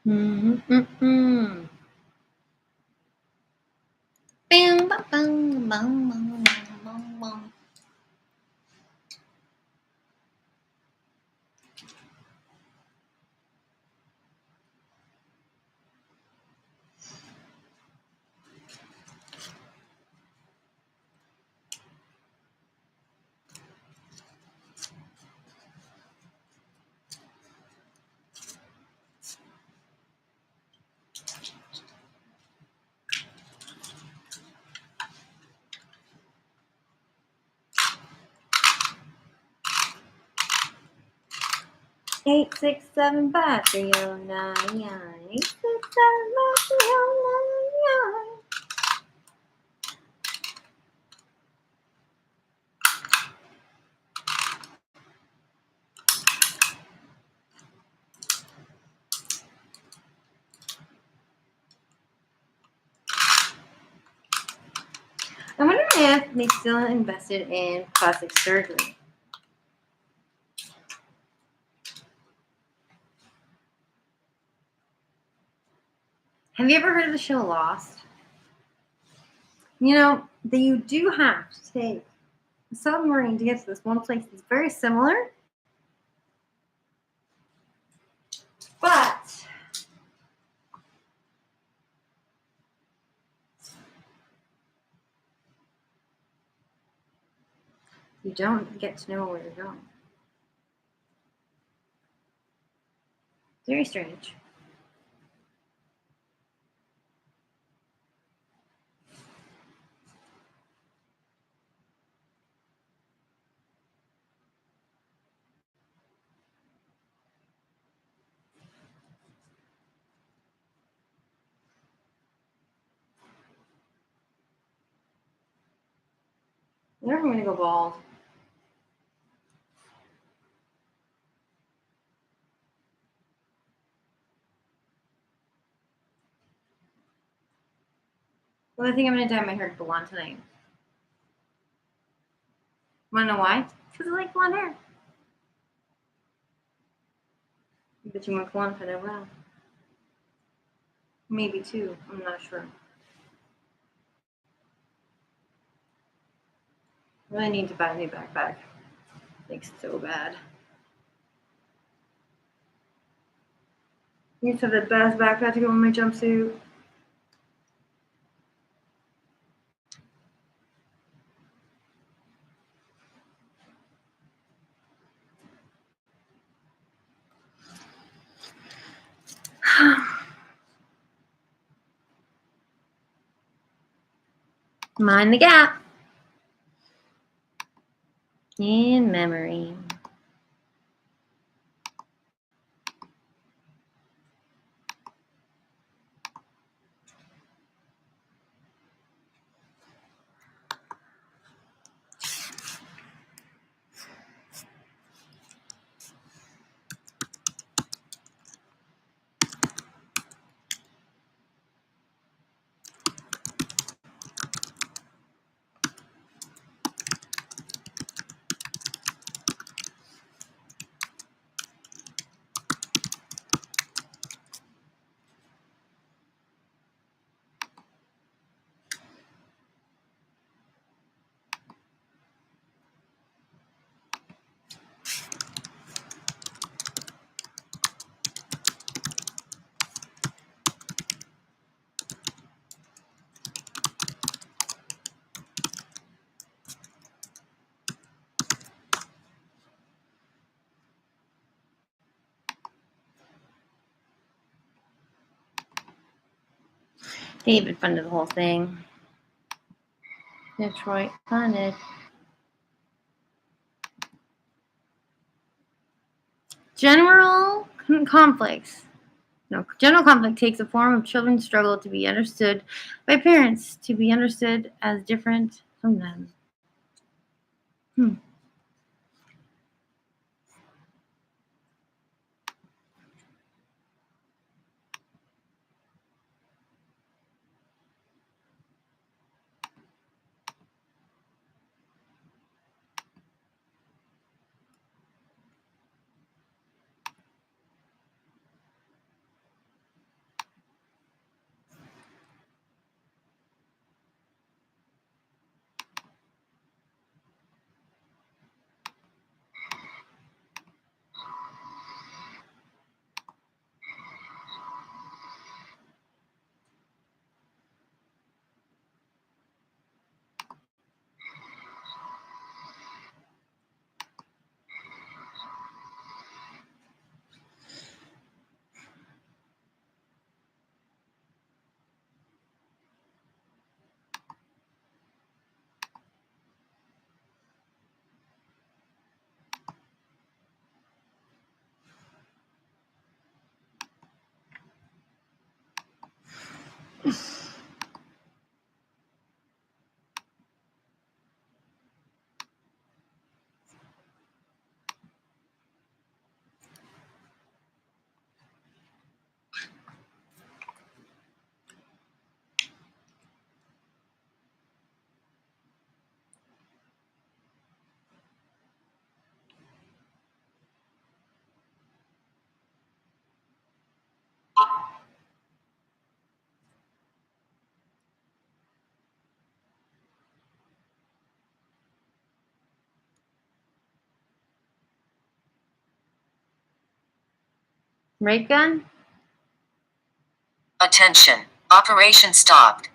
Bam, bam, bam, bam, bam, bam, bam. Eight, 6, 7, 5, 3, 0, 9, 8, 6, 7, 5, 3, 0, 9, 9. I wonder if they still invested in plastic surgery. Have you ever heard of the show Lost? You know, that you do have to take a submarine to get to this one place that's very similar. But you don't get to know where you're going. Very strange. I'm never going to go bald. Well, I think I'm going to dye my hair blonde tonight. Want to know why? Because I like blonde hair. I bet you want blonde if I will. Maybe two. I'm not sure. I really need to buy a new backpack. Like, so bad. I used to have the best backpack to go with my jumpsuit. Mind the gap. In memory. David funded the whole thing. Detroit funded. General conflict takes the form of children's struggle to be understood by parents, to be understood as different from them. Ray gun? Attention. Operation stopped.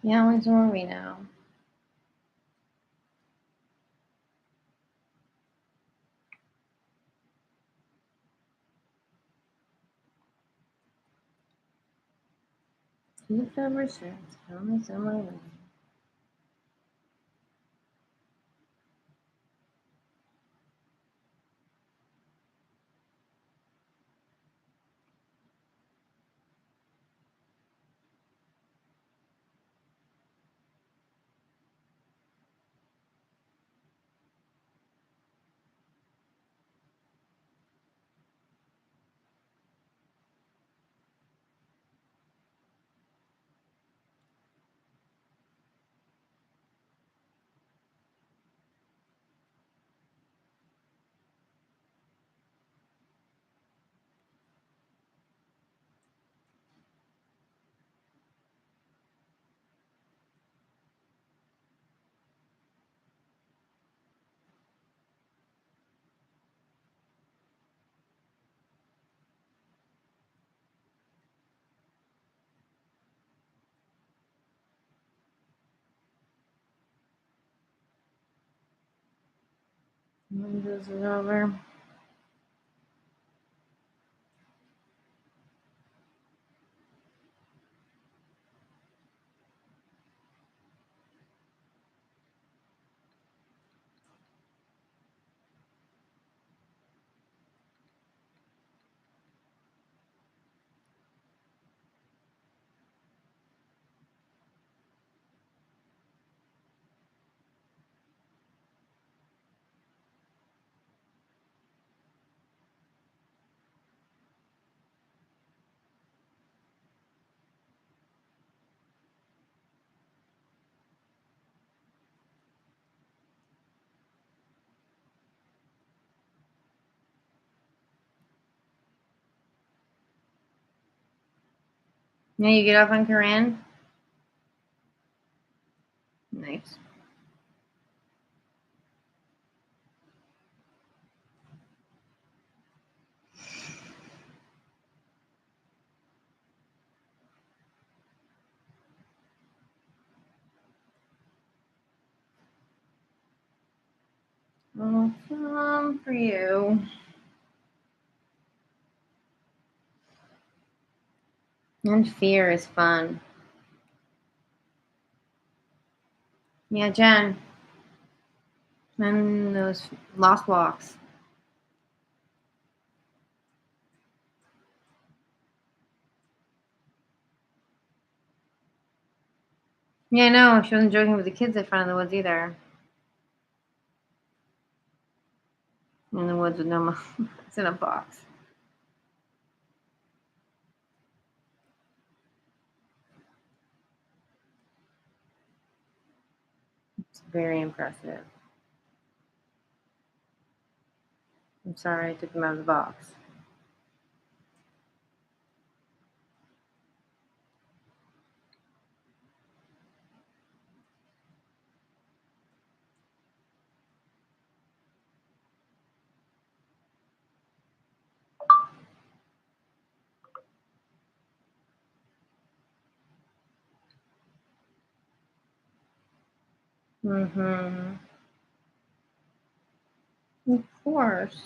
Yeah, which one are we now? Keep the research. Tell me somewhere. Windows is over. Now you get off on Koran? Nice. Well, some for you. And fear is fun. Yeah, Jen. And those lost walks. Yeah, no, she wasn't joking with the kids in front of the woods either. In the woods with no mom. It's in a box. It's very impressive. I'm sorry I took them out of the box. Mm-hmm. Of course.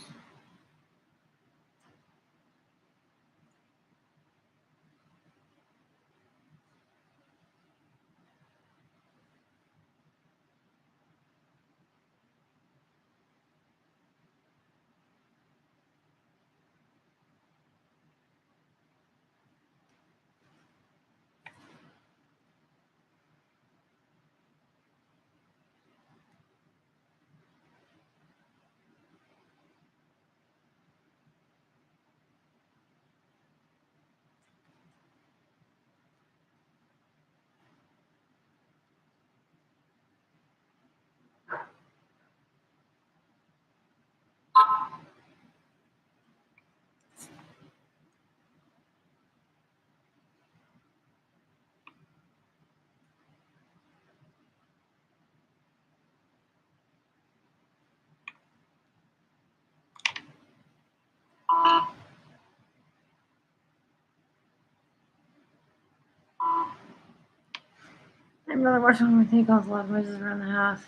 I'm really watching my take off a lot of noises around the house.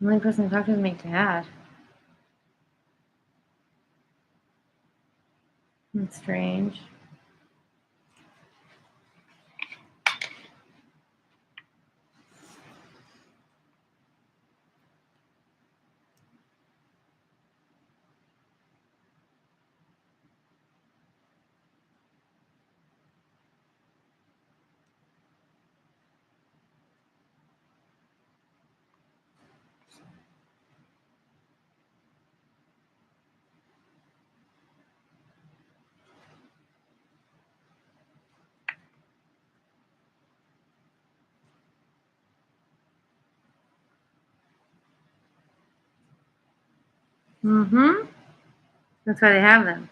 The only person to talk to is my dad. That's strange. Mm-hmm. That's why they have them.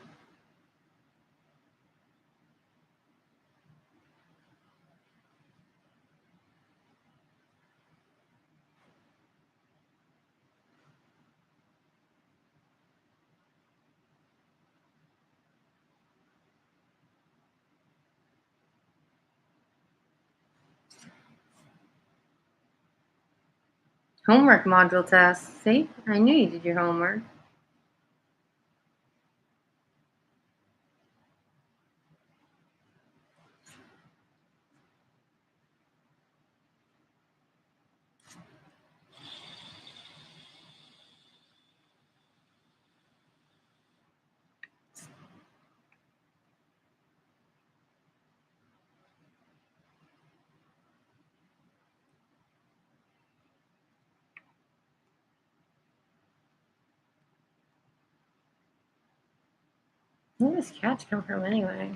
Homework module test. See? I knew you did your homework. Where does this catch come from anyway?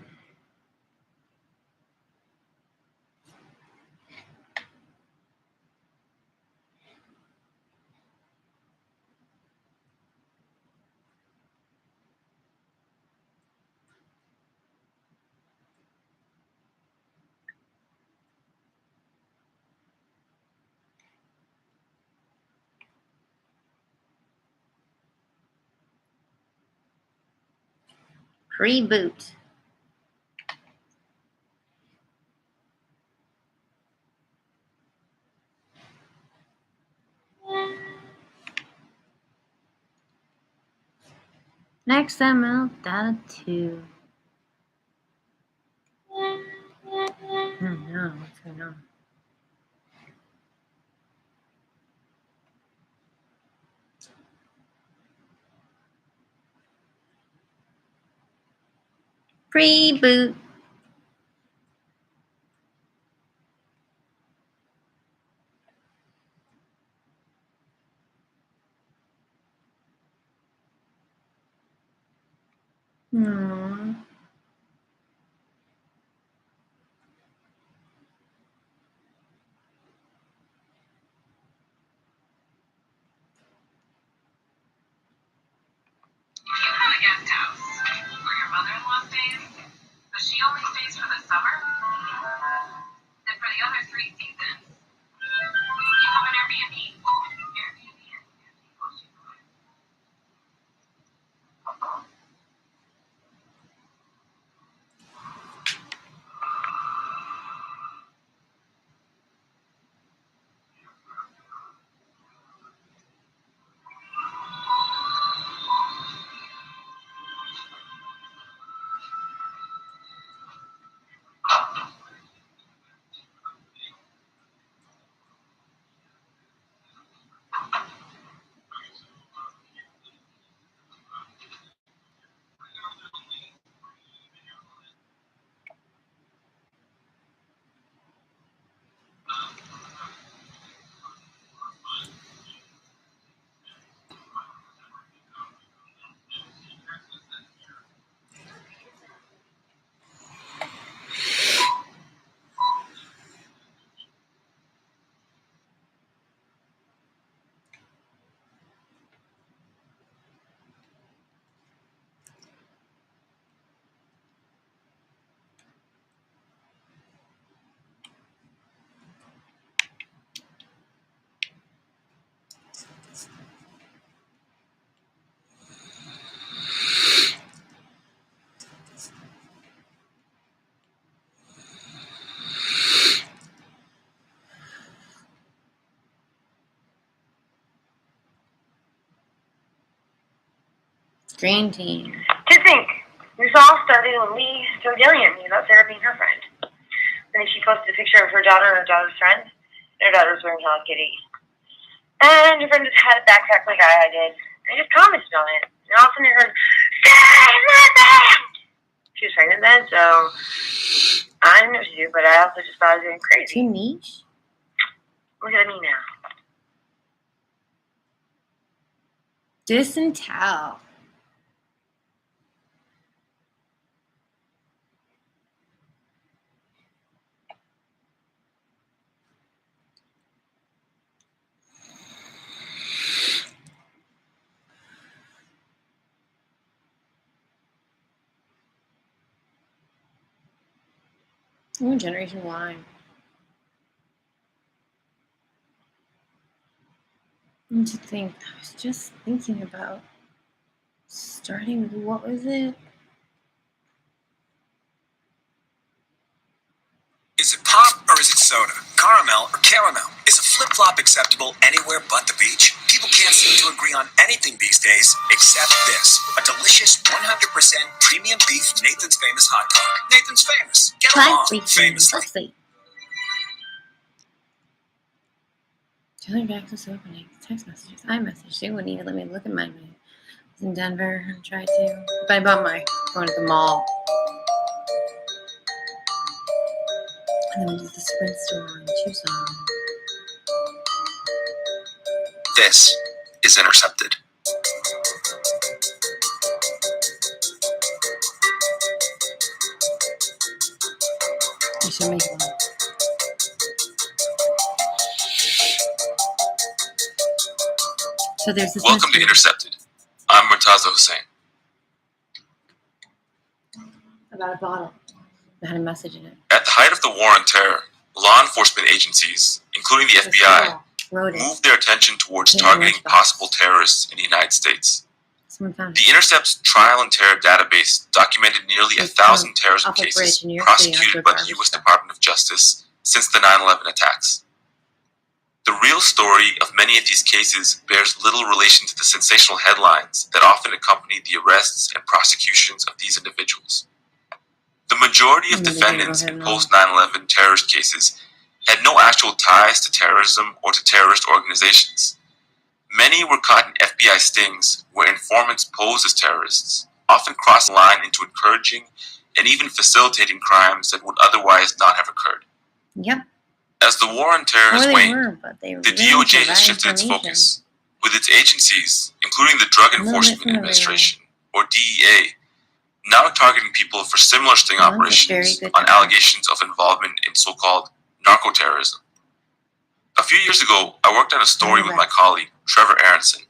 Reboot. XML data 2. No, what's going on? Pre-boot. Aww. You have a guest house where your mother-in-law stays, but she only stays for the summer. And for the other 3 seasons, you have an Airbnb. Airbnb is Airbnb. Green team. To think, this all started when Lee told Jillian about Sarah being her friend. And then she posted a picture of her daughter and her daughter's friend. And her daughter was wearing Hello Kitty. And her friend just had a backpack like I did. I just commented on it. And all of a sudden I heard, "Sarah's my friend!" She was pregnant then, so I didn't know what to do, but I also just thought I was going crazy. Too niche? Look at me now. Disentowel. Ooh, Generation Y. And to think, I was just thinking about starting with, what was it? Is it pop or is it soda? Caramel or caramel? Is a flip-flop acceptable anywhere but the beach? People can't seem to agree on anything these days except this. A delicious 100% premium beef Nathan's Famous hot dog. Nathan's Famous. Get along famously. Let's see. Taylor Jackson's opening. Text messages. iMessage. They wouldn't even let me look at my mail. I was in Denver and tried to. But I bought my phone at the mall. And then we did the Sprint store in Tucson. This is Intercepted. I should make one. So there's this. Welcome to Intercepted. I'm Murtaza Hussain. About a bottle that had a message in it. At the height of the war on terror, law enforcement agencies, including the FBI, moved their attention towards targeting possible terrorists in the United States. Someone found The Intercept's Trial and Terror database documented nearly 1,000 terrorism cases prosecuted by the U.S. Department of Justice since the 9/11 attacks. The real story of many of these cases bears little relation to the sensational headlines that often accompany the arrests and prosecutions of these individuals. The majority of defendants in post 9/11 terrorist cases had no actual ties to terrorism or to terrorist organizations. Many were caught in FBI stings where informants posed as terrorists, often crossing the line into encouraging and even facilitating crimes that would otherwise not have occurred. Yep. As the war on terror has waned, the the DOJ has shifted its focus, with its agencies, including the Drug Enforcement Administration, or DEA, now targeting people for similar sting operations on allegations of involvement in so-called narco-terrorism. A few years ago, I worked on a story with my colleague, Trevor Aronson,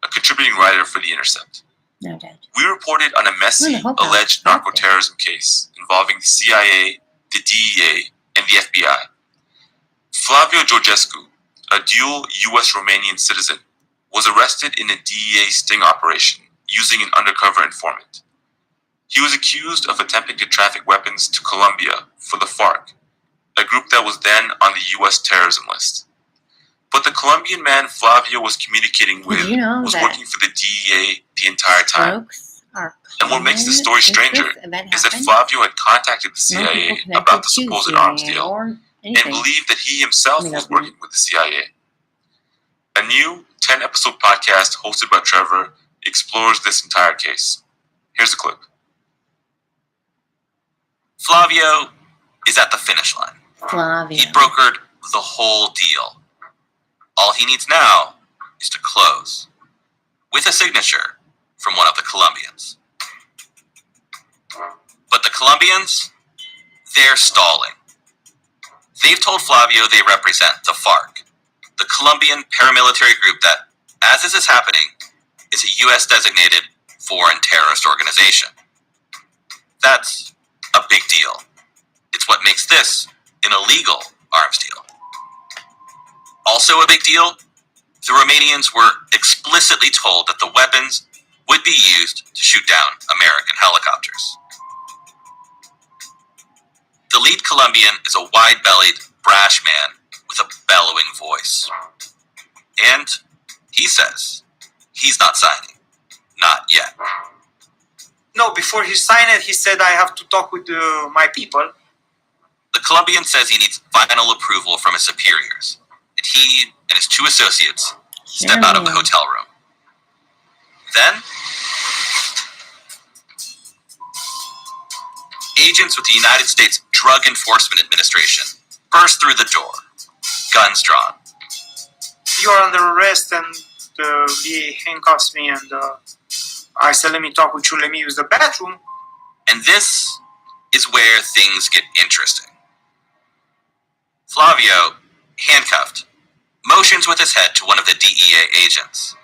a contributing writer for The Intercept. No doubt. We reported on a messy, alleged narco-terrorism case involving the CIA, the DEA, and the FBI. Flavio Georgescu, a dual U.S.-Romanian citizen, was arrested in a DEA sting operation using an undercover informant. He was accused of attempting to traffic weapons to Colombia for the FARC, a group that was then on the U.S. terrorism list. But the Colombian man Flavio was communicating with was working for the DEA the entire time. And what makes the story stranger is that Flavio had contacted the CIA about the supposed arms deal and believed that he himself was working with the CIA. A new 10-episode podcast hosted by Trevor explores this entire case. Here's a clip. Flavio is at the finish line. He brokered the whole deal. All he needs now is to close, with a signature from one of the Colombians. But the Colombians, they're stalling. They've told Flavio they represent the FARC, the Colombian paramilitary group that, as this is happening, is a U.S.-designated foreign terrorist organization. That's a big deal. It's what makes this an illegal arms deal. Also a big deal, the Romanians were explicitly told that the weapons would be used to shoot down American helicopters. The lead Colombian is a wide-bellied, brash man with a bellowing voice. And he says he's not signing. Not yet. No, before he signed it, he said, I have to talk with my people. The Colombian says he needs final approval from his superiors, and he and his two associates step out of the hotel room. Then, agents with the United States Drug Enforcement Administration burst through the door, guns drawn. You are under arrest, and he handcuffs me, and I said, let me talk with you, let me use the bathroom. And this is where things get interesting. Flavio, handcuffed, motions with his head to one of the DEA agents.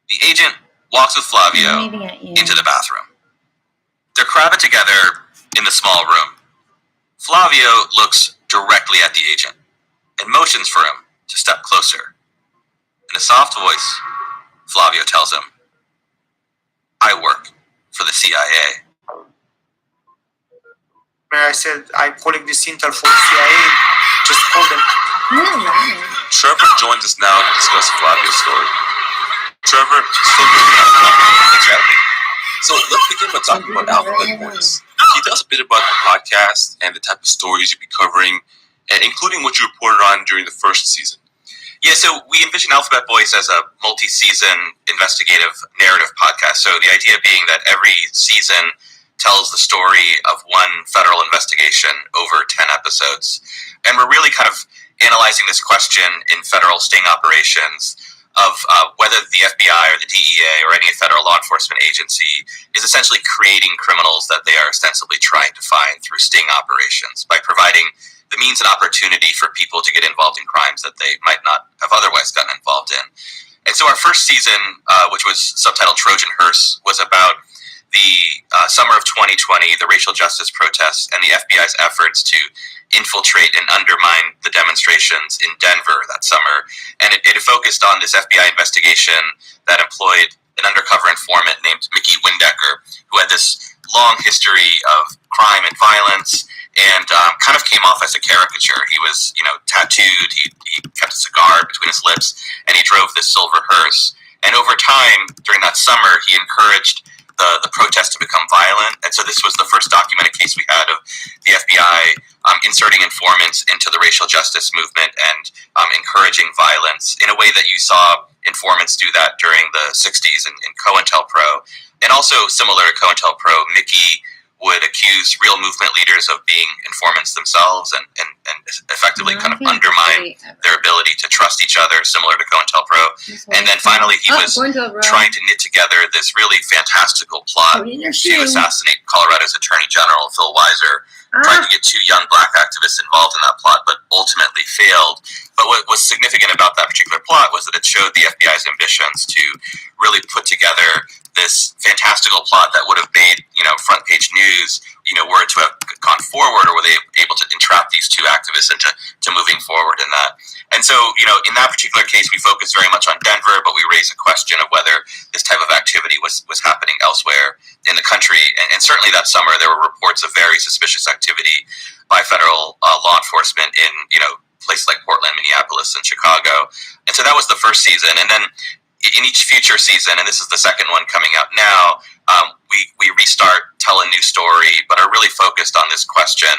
The agent walks with Flavio into the bathroom. They're crowded together in the small room. Flavio looks directly at the agent and motions for him to step closer. In a soft voice, Flavio tells him, I work for the CIA. I said, I'm calling this intel for the CIA. Just call them. Trevor joins us now to discuss Flavio's story. Trevor, so good to have you. Exactly. So let's begin by talking about Alphabet Boys. Can you tell us a bit about the podcast and the type of stories you'll be covering, including what you reported on during the first season? Yeah, so we envision Alphabet Boys as a multi-season investigative narrative podcast. So the idea being that every season tells the story of one federal investigation over 10 episodes. And we're really kind of analyzing this question in federal sting operations of whether the FBI or the DEA or any federal law enforcement agency is essentially creating criminals that they are ostensibly trying to find through sting operations by providing the means and opportunity for people to get involved in crimes that they might not have otherwise gotten involved in. And so our first season, which was subtitled Trojan Hearse, was about the summer of 2020, the racial justice protests, and the FBI's efforts to infiltrate and undermine the demonstrations in Denver that summer. And it focused on this FBI investigation that employed an undercover informant named Mickey Windecker, who had this long history of crime and violence and kind of came off as a caricature. He was, tattooed. He kept a cigar between his lips, and he drove this silver hearse. And over time, during that summer, he encouraged the protests to become violent. And so this was the first documented case we had of the FBI inserting informants into the racial justice movement and encouraging violence in a way that you saw informants do that during the 60s in COINTELPRO. And also similar to COINTELPRO, Mickey would accuse real movement leaders of being informants themselves and effectively kind of undermine their ability to trust each other, similar to COINTELPRO. And then finally, he was trying to knit together this really fantastical plot to assassinate Colorado's Attorney General, Phil Weiser, trying to get 2 young black activists involved in that plot, but ultimately failed. But what was significant about that particular plot was that it showed the FBI's ambitions to really put together this fantastical plot that would have made, front page news, were it to have gone forward, or were they able to entrap these 2 activists into moving forward in that. And so, in that particular case, we focused very much on Denver, but we raised a question of whether this type of activity was happening elsewhere in the country. And certainly that summer, there were reports of very suspicious activity by federal law enforcement in, places like Portland, Minneapolis, and Chicago. And so that was the first season. And then in each future season, and this is the second one coming out now, we restart, tell a new story, but are really focused on this question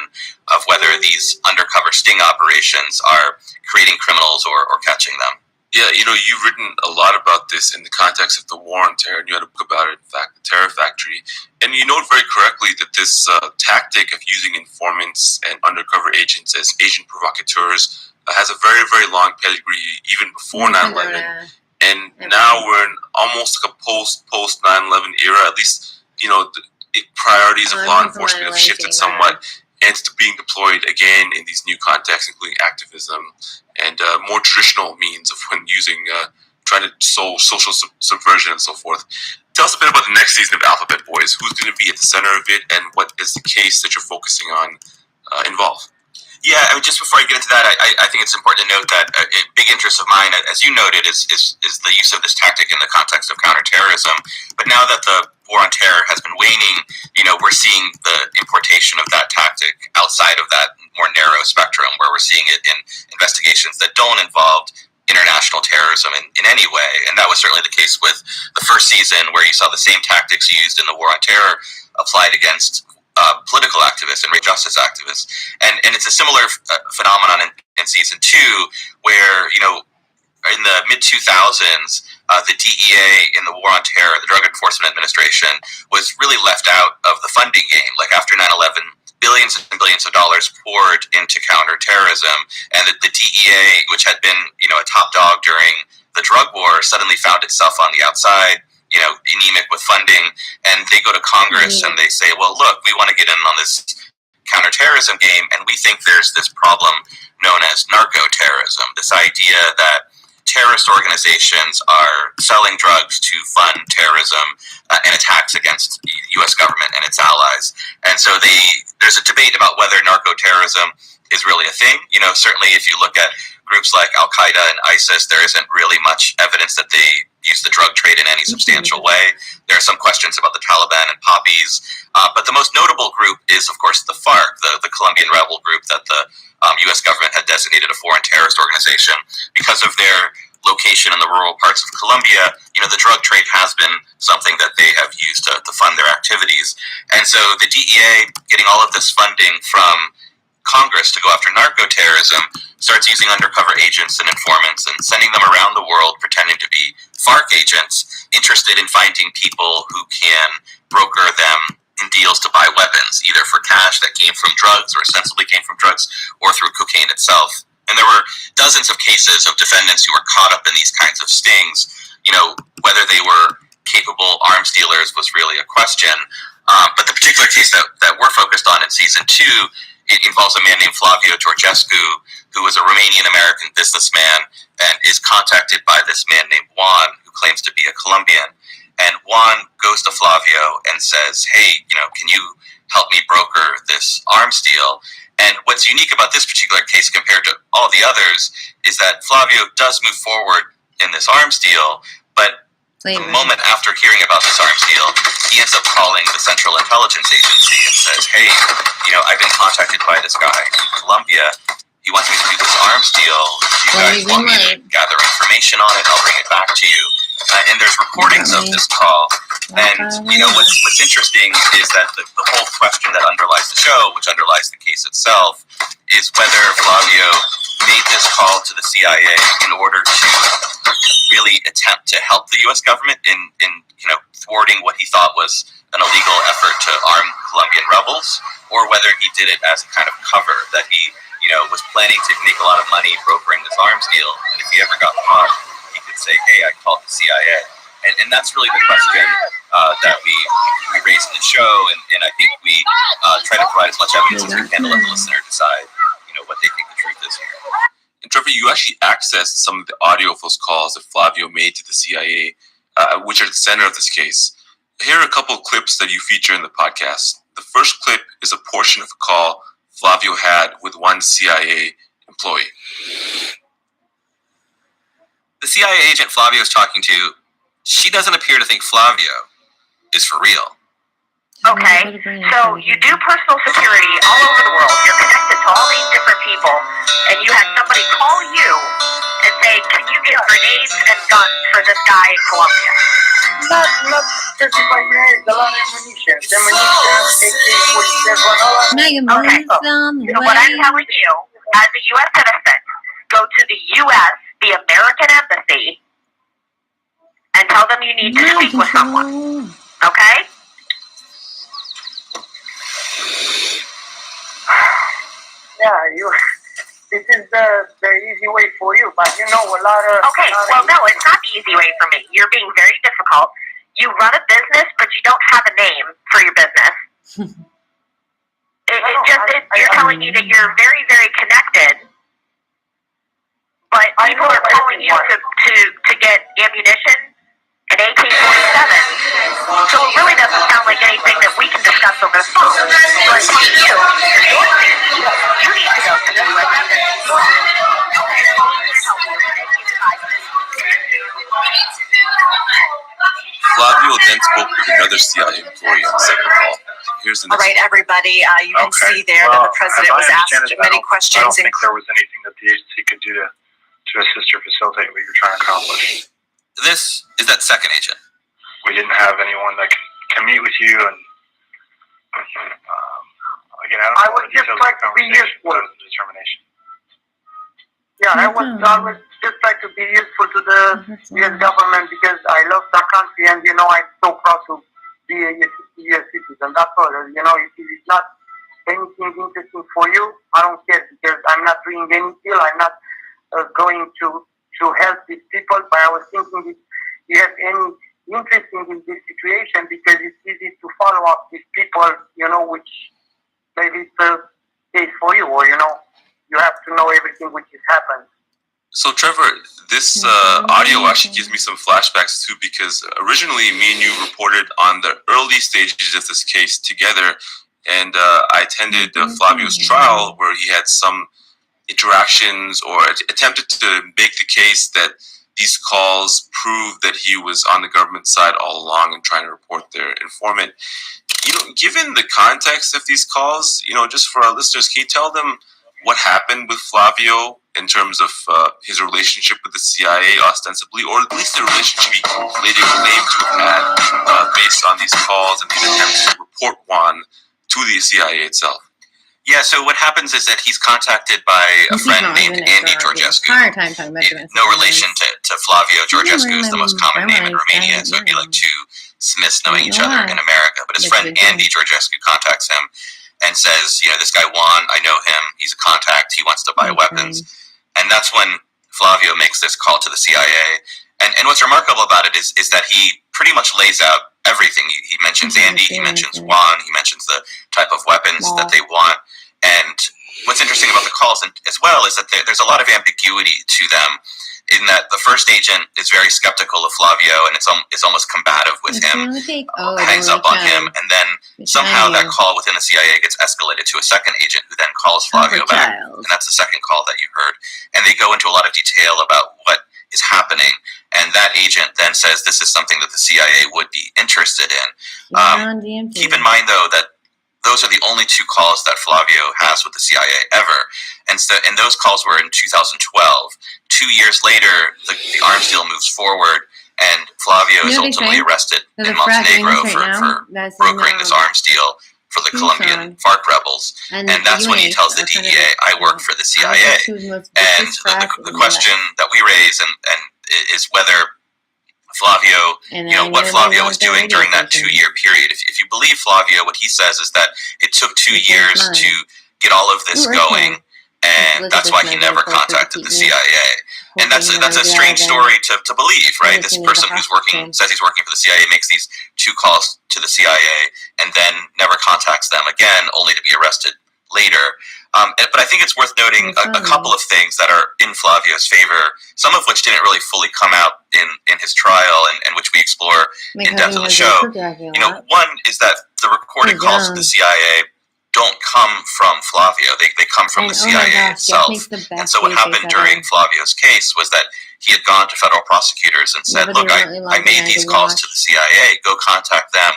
of whether these undercover sting operations are creating criminals or catching them. Yeah, you've written a lot about this in the context of the war on terror, and you had a book about it, in fact, The Terror Factory. And you note very correctly that this tactic of using informants and undercover agents as agent provocateurs has a very, very long pedigree, even before 9/11. And now we're in almost like a post 9/11 era. At least, the priorities of law enforcement have shifted somewhat, and it's being deployed again in these new contexts, including activism and more traditional means of when using, trying to solve social subversion and so forth. Tell us a bit about the next season of Alphabet Boys. Who's going to be at the center of it, and what is the case that you're focusing on involved? Yeah, just before I get into that, I think it's important to note that a big interest of mine, as you noted, is the use of this tactic in the context of counterterrorism. But now that the war on terror has been waning, we're seeing the importation of that tactic outside of that more narrow spectrum, where we're seeing it in investigations that don't involve international terrorism in any way. And that was certainly the case with the first season, where you saw the same tactics used in the war on terror applied against political activists and racial justice activists. And it's a similar phenomenon in season 2, where, in the mid-2000s, the DEA in the war on terror, the Drug Enforcement Administration, was really left out of the funding game. Like after 9/11, billions and billions of dollars poured into counterterrorism, and the DEA, which had been, a top dog during the drug war, suddenly found itself on the outside, anemic with funding, and they go to Congress and they say, well, look, we want to get in on this counterterrorism game, and we think there's this problem known as narco-terrorism, this idea that terrorist organizations are selling drugs to fund terrorism and attacks against the U.S. government and its allies. And so there's a debate about whether narco-terrorism is really a thing. Certainly if you look at groups like Al-Qaeda and ISIS, there isn't really much evidence that they use the drug trade in any substantial way. There are some questions about the Taliban and poppies. But the most notable group is, of course, the FARC, the Colombian rebel group that the U.S. government had designated a foreign terrorist organization. Because of their location in the rural parts of Colombia, the drug trade has been something that they have used to fund their activities. And so the DEA, getting all of this funding from Congress to go after narco-terrorism, starts using undercover agents and informants and sending them around the world pretending to be FARC agents interested in finding people who can broker them in deals to buy weapons, either for cash that came from drugs or ostensibly came from drugs, or through cocaine itself. And there were dozens of cases of defendants who were caught up in these kinds of stings. Whether they were capable arms dealers was really a question. But the particular case that we're focused on in season 2, it involves a man named Flavio Georgescu, who was a Romanian-American businessman and is contacted by this man named Juan, who claims to be a Colombian. And Juan goes to Flavio and says, hey, can you help me broker this arms deal? And what's unique about this particular case compared to all the others is that Flavio does move forward in this arms deal, but the moment after hearing about this arms deal, he ends up calling the Central Intelligence Agency and says, hey, I've been contacted by this guy in Colombia. He wants me to do this arms deal. You guys want me to gather information on it. I'll bring it back to you. And there's recordings of this call. And, what's interesting is that the whole question that underlies the show, which underlies the case itself, is whether Flavio made this call to the CIA in order to really attempt to help the U.S. government in thwarting what he thought was an illegal effort to arm Colombian rebels, or whether he did it as a kind of cover that he was planning to make a lot of money brokering this arms deal. And if he ever got caught, he could say, hey, I called the CIA. And that's really the question that we raise in the show. And I think we try to provide as much evidence as we can to let the listener decide, what they think the truth is here. And Trevor, you actually accessed some of the audio of those calls that Flavio made to the CIA, which are the center of this case. Here are a couple of clips that you feature in the podcast. The first clip is a portion of a call Flavio had with one CIA employee. The CIA agent Flavio is talking to, she doesn't appear to think Flavio is for real. Okay, so you do personal security all over the world. You're connected to all these different people, and you had somebody call you and say, can you get grenades and guns for this guy in Colombia? Not specified grenades, a lot of ammunition. AK-47, all that. Mega moves on the What I'm way. telling you, as a U.S. citizen, go to the U.S., the American Embassy, and tell them you need to speak with someone. Okay? Yeah, this is the easy way for you, but a lot of... Okay, well, no, it's not the easy way for me. You're being very difficult. You run a business, but you don't have a name for your business. You're telling me that you're very, very connected, but people are calling you to get ammunition, an AK-47. So it really doesn't sound like anything that we can discuss over the phone. So I'm telling you, you need to go to the U.S. Flavio then spoke with another CIA employee on the second call. Here's the All next right, everybody, you can see there that the president was asked many questions. I don't think there was anything that the agency could do to assist or facilitate what you're trying to accomplish. This is that second agent. We didn't have anyone that can meet with you, and again, I don't know the details of the conversation, but it was a determination. Yeah, I was just trying to be useful to the U.S. government because I love that country, and I'm so proud to be a U.S. citizen. That's all. If it's not anything interesting for you, I don't care because I'm not doing any deal. I'm not going to help these people. But I was thinking if you have any interest in this situation because it's easy to follow up these people, which maybe it's a case for you, or you have to know everything which has happened. So, Trevor, this audio actually gives me some flashbacks too, because originally me and you reported on the early stages of this case together, and I attended Flavio's trial where he had some interactions or attempted to make the case that these calls proved that he was on the government side all along and trying to report their informant. Given the context of these calls, just for our listeners, can you tell them what happened with Flavio in terms of his relationship with the CIA, ostensibly, or at least the relationship he later claimed to have had based on these calls and these attempts to report one to the CIA itself? Yeah, so what happens is that he's contacted by a friend named Andy Georgescu. No relation to Flavio. Georgescu is the most common name in Romania, so it'd be like two Smiths knowing each other in America. But his friend Andy Georgescu contacts him and says, this guy Juan, I know him, he's a contact, he wants to buy weapons. And that's when Flavio makes this call to the CIA. And what's remarkable about it is that he pretty much lays out everything. He mentions Andy, he mentions Juan, he mentions the type of weapons that they want. And what's interesting about the calls as well is that there's a lot of ambiguity to them, in that the first agent is very skeptical of Flavio and it's almost combative with him, hangs up on him, and then somehow that call within the CIA gets escalated to a second agent who then calls Flavio back, and that's the second call that you heard. And they go into a lot of detail about what is happening, and that agent then says this is something that the CIA would be interested in. Keep in mind, though, that those are the only 2 calls that Flavio has with the CIA ever. And those calls were in 2012. 2 years later, the arms deal moves forward, and Flavio is ultimately arrested in Montenegro for brokering this arms deal for the Colombian FARC rebels. And that's when he tells the DEA, I work for the CIA. And the question that we raise and is whether Flavio, what Flavio was doing during that 2-year period. If you believe Flavio, what he says is that it took 2 years to get all of this going, and that's why he never contacted the CIA. And that's a strange story to believe, right? This person who's says he's working for the CIA, makes these 2 calls to the CIA, and then never contacts them again, only to be arrested later. But I think it's worth noting a couple of things that are in Flavio's favor, some of which didn't really fully come out in his trial, and which we explore in depth in the show. One is that the recorded calls to the CIA don't come from Flavio. They come from the CIA itself. And so what happened during Flavio's case was that he had gone to federal prosecutors and said, look, I made these calls to the CIA. Go contact them.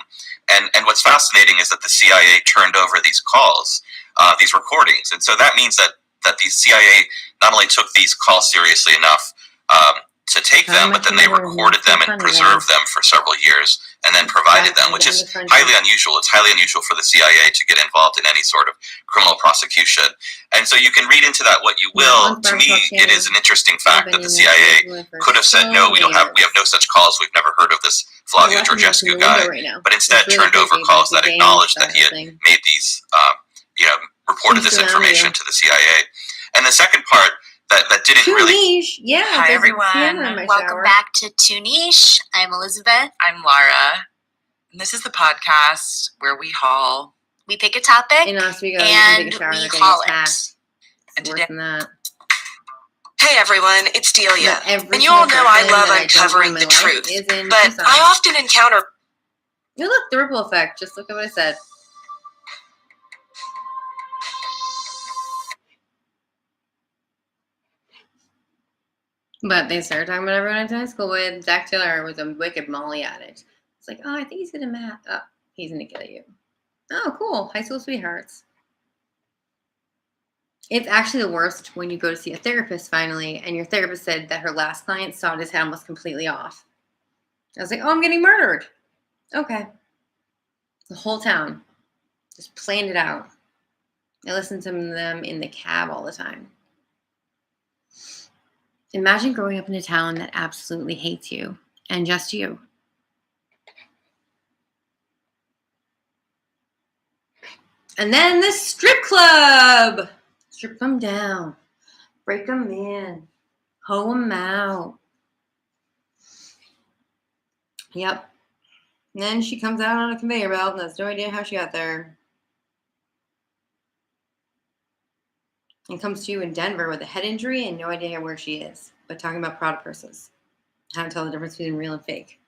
And what's fascinating is that the CIA turned over these calls, these recordings. And so that means that the CIA not only took these calls seriously enough to take them, but then they recorded them and preserved them for several years and then provided them, which is highly unusual. It's highly unusual for the CIA to get involved in any sort of criminal prosecution. And so you can read into that what you will. To me, it is an interesting fact that the CIA could have said, no, we have no such calls. We've never heard of this Flavio Georgescu guy, but instead turned over calls that acknowledged that he had made these, reported this information to the CIA. And the second part that didn't really. Yeah. Hi everyone. Welcome back to Too Niche. I'm Elizabeth. I'm Lara. And this is the podcast where we haul. We pick a topic and we haul it. And today. Hey everyone, it's Delia. And you all know I love uncovering the truth. But I often encounter. Look, the ripple effect. Just look at what I said. But they started talking about everyone I went to high school with. Zach Taylor was a wicked Molly addict. It's like, oh, I think he's going to math. Oh, he's going to kill you. Oh, cool. High school sweethearts. It's actually the worst when you go to see a therapist finally, and your therapist said that her last client sawed his head almost completely off. I was like, oh, I'm getting murdered. Okay. The whole town just planned it out. I listened to them in the cab all the time. Imagine growing up in a town that absolutely hates you and just you. And then the strip club. Strip them down. Break them in. Hoe them out. Yep. And then she comes out on a conveyor belt and has no idea how she got there. And comes to you in Denver with a head injury and no idea where she is. But talking about Prada purses. How to tell the difference between real and fake.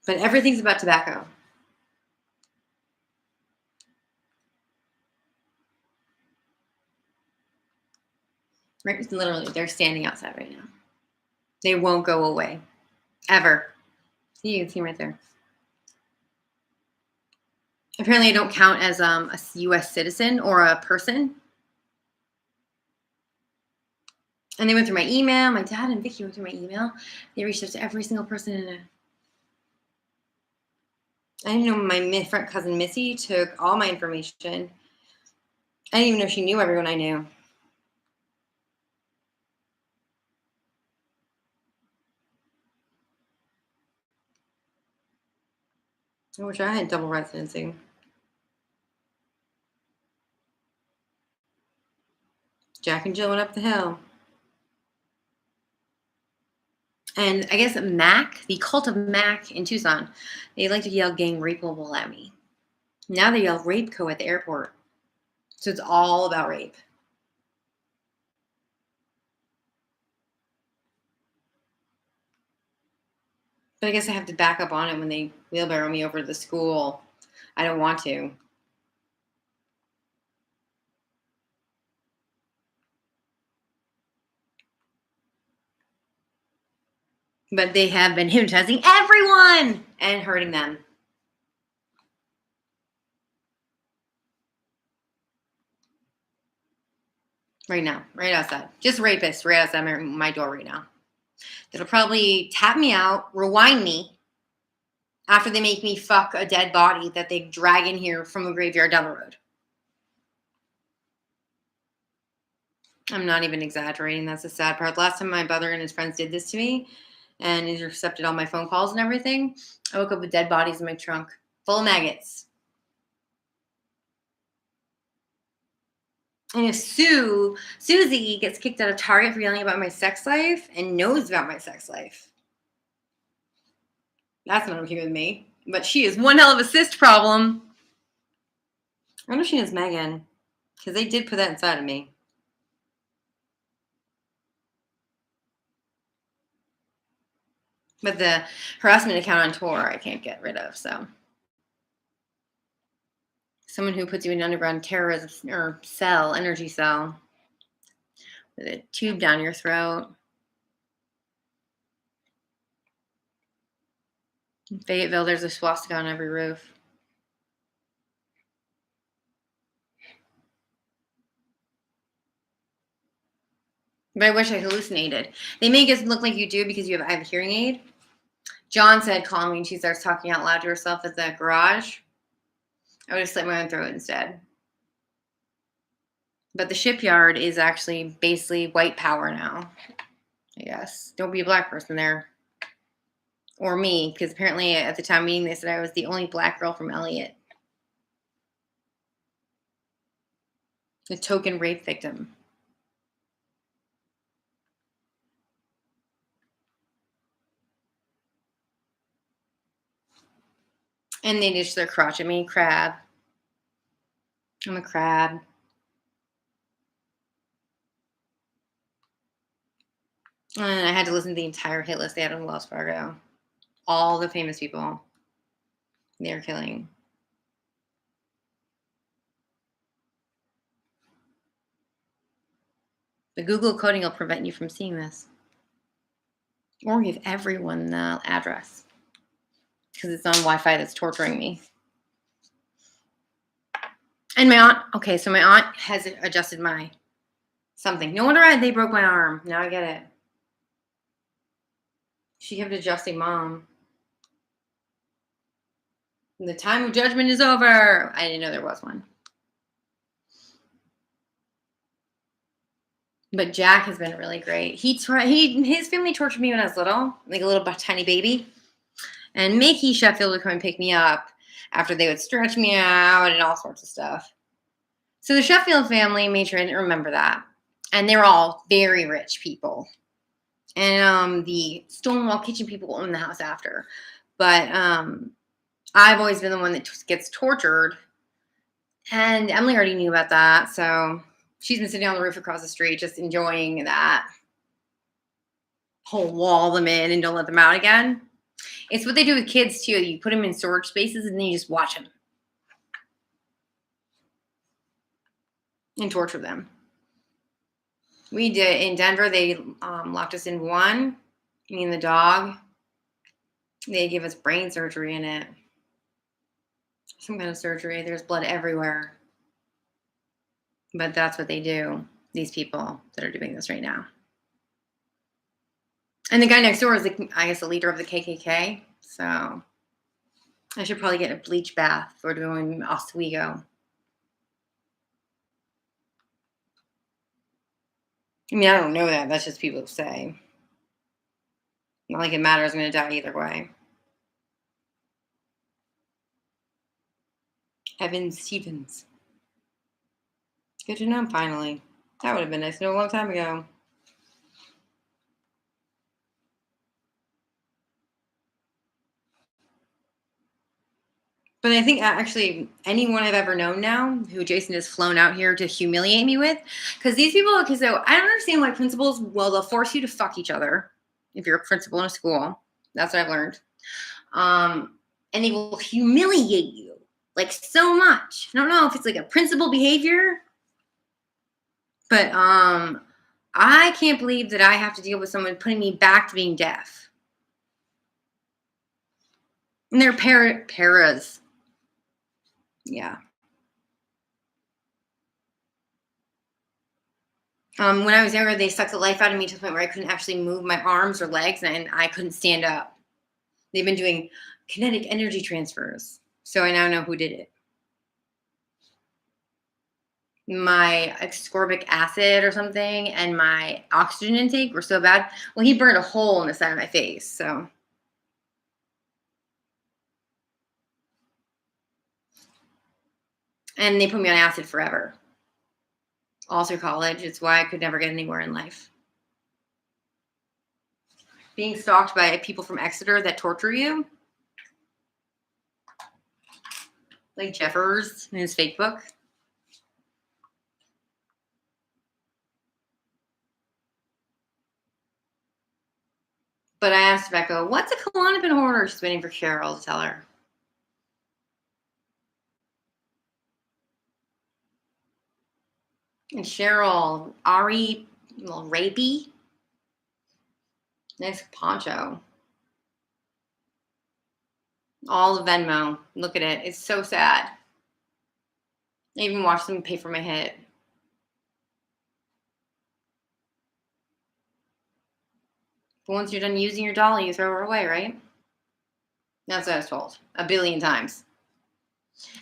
But everything's about tobacco. Right? Literally, they're standing outside right now. They won't go away. Ever. See, you can see them right there. Apparently, I don't count as a U.S. citizen or a person. And they went through my email. My dad and Vicky went through my email. They reached out to every single person in it. I didn't know my front cousin Missy took all my information. I didn't even know she knew everyone I knew. I wish I had double residency. Jack and Jill went up the hill. And I guess Mac, the cult of Mac in Tucson, they like to yell gang rapeable at me. Now they yell rapeco at the airport. So it's all about rape. But I guess I have to back up on it when they wheelbarrow me over to the school. I don't want to. But they have been hypnotizing everyone and hurting them. Right now, right outside. Just rapists right outside my door right now. That'll probably tap me out, rewind me, after they make me fuck a dead body that they drag in here from a graveyard down the road. I'm not even exaggerating. That's the sad part. Last time my brother and his friends did this to me and intercepted all my phone calls and everything, I woke up with dead bodies in my trunk, full of maggots. And if Susie gets kicked out of Target for yelling about my sex life and knows about my sex life, that's not okay with me. But she is one hell of a cyst problem. I wonder if she knows Megan, because they did put that inside of me. But the harassment account on Tor I can't get rid of, so. Someone who puts you in an underground terrorism or cell, energy cell, with a tube down your throat. In Fayetteville, there's a swastika on every roof. But I wish I hallucinated. They make us look like you do because I have a hearing aid. John said, call me, and she starts talking out loud to herself at the garage. I would have slit my own throat instead. But the shipyard is actually basically white power now, I guess. Don't be a black person there. Or me, because apparently at the time meeting they said I was the only black girl from Elliott. The token rape victim. And they dish their crotch at me. Crab. I'm a crab. And I had to listen to the entire hit list they had on Wells Fargo. All the famous people they're killing. The Google coding will prevent you from seeing this. Or give everyone the address. Because it's on Wi-Fi that's torturing me. And my aunt, okay, so my aunt has adjusted my something. No wonder they broke my arm. Now I get it. She kept adjusting Mom. The time of judgment is over. I didn't know there was one. But Jack has been really great. His family tortured me when I was little, like a little tiny baby. And Mickey Sheffield would come and pick me up after they would stretch me out and all sorts of stuff. So the Sheffield family made sure I didn't remember that. And they were all very rich people. And the Stonewall Kitchen people own the house after. But I've always been the one that gets tortured. And Emily already knew about that. So she's been sitting on the roof across the street just enjoying that. Whole wall them in and don't let them out again. It's what they do with kids, too. You put them in storage spaces and then you just watch them. And torture them. We did in Denver. They locked us in one. Me and the dog. They gave us brain surgery in it. Some kind of surgery. There's blood everywhere. But that's what they do. These people that are doing this right now. And the guy next door is, I guess, the leader of the KKK. So I should probably get a bleach bath for doing Oswego. I mean, I don't know that. That's just people say. Not like it matters. I'm going to die either way. Evan Stevens. Good to know him finally. That would have been nice to know a long time ago. But I think actually anyone I've ever known now who Jason has flown out here to humiliate me with, because these people, okay, so I don't understand why principals, well, they'll force you to fuck each other if you're a principal in a school. That's what I've learned. And they will humiliate you like so much. I don't know if it's like a principal behavior, but I can't believe that I have to deal with someone putting me back to being deaf. And they're paras. Yeah. When I was younger, they sucked the life out of me to the point where I couldn't actually move my arms or legs, and I couldn't stand up. They've been doing kinetic energy transfers, so I now know who did it. My ascorbic acid or something and my oxygen intake were so bad. Well, he burned a hole in the side of my face, so. And they put me on acid forever. All through college. It's why I could never get anywhere in life. Being stalked by people from Exeter that torture you. Like Jeffers in his fake book. But I asked Rebecca, what's a Klonopin hoarder? She's waiting for Cheryl to tell her. And Cheryl, Ari, well, rapey. Nice poncho. All the Venmo. Look at it. It's so sad. I even watched them pay for my hit. But once you're done using your dolly, you throw her away, right? That's what I was told. 1 billion times.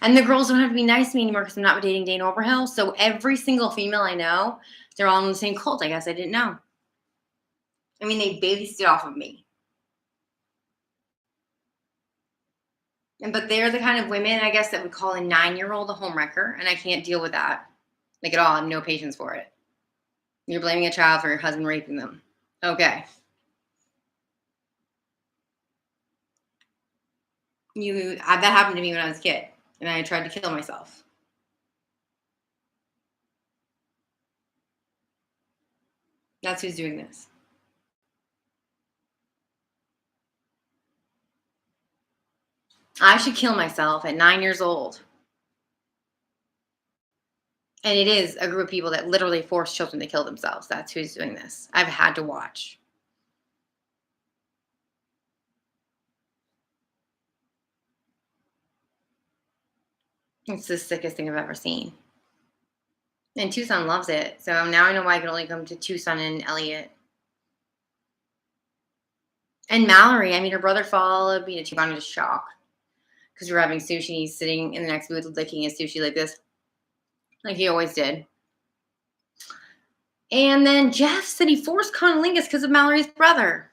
And the girls don't have to be nice to me anymore because I'm not dating Dane Oberhill. So every single female I know, they're all in the same cult. I guess I didn't know. I mean, they based it off of me. But they're the kind of women, I guess, that would call a 9-year-old a homewrecker. And I can't deal with that. Like, at all. I have no patience for it. You're blaming a child for your husband raping them. Okay. That happened to me when I was a kid. And I tried to kill myself. That's who's doing this. I should kill myself at 9 years old. And it is a group of people that literally force children to kill themselves. That's who's doing this. I've had to watch. It's the sickest thing I've ever seen. And Tucson loves it. So now I know why I can only come to Tucson and Elliott. And Mallory, I mean, her brother followed me to Tucson in shock. Because we were having sushi. He's sitting in the next booth licking his sushi like this. Like he always did. And then Jeff said he forced cunnilingus because of Mallory's brother.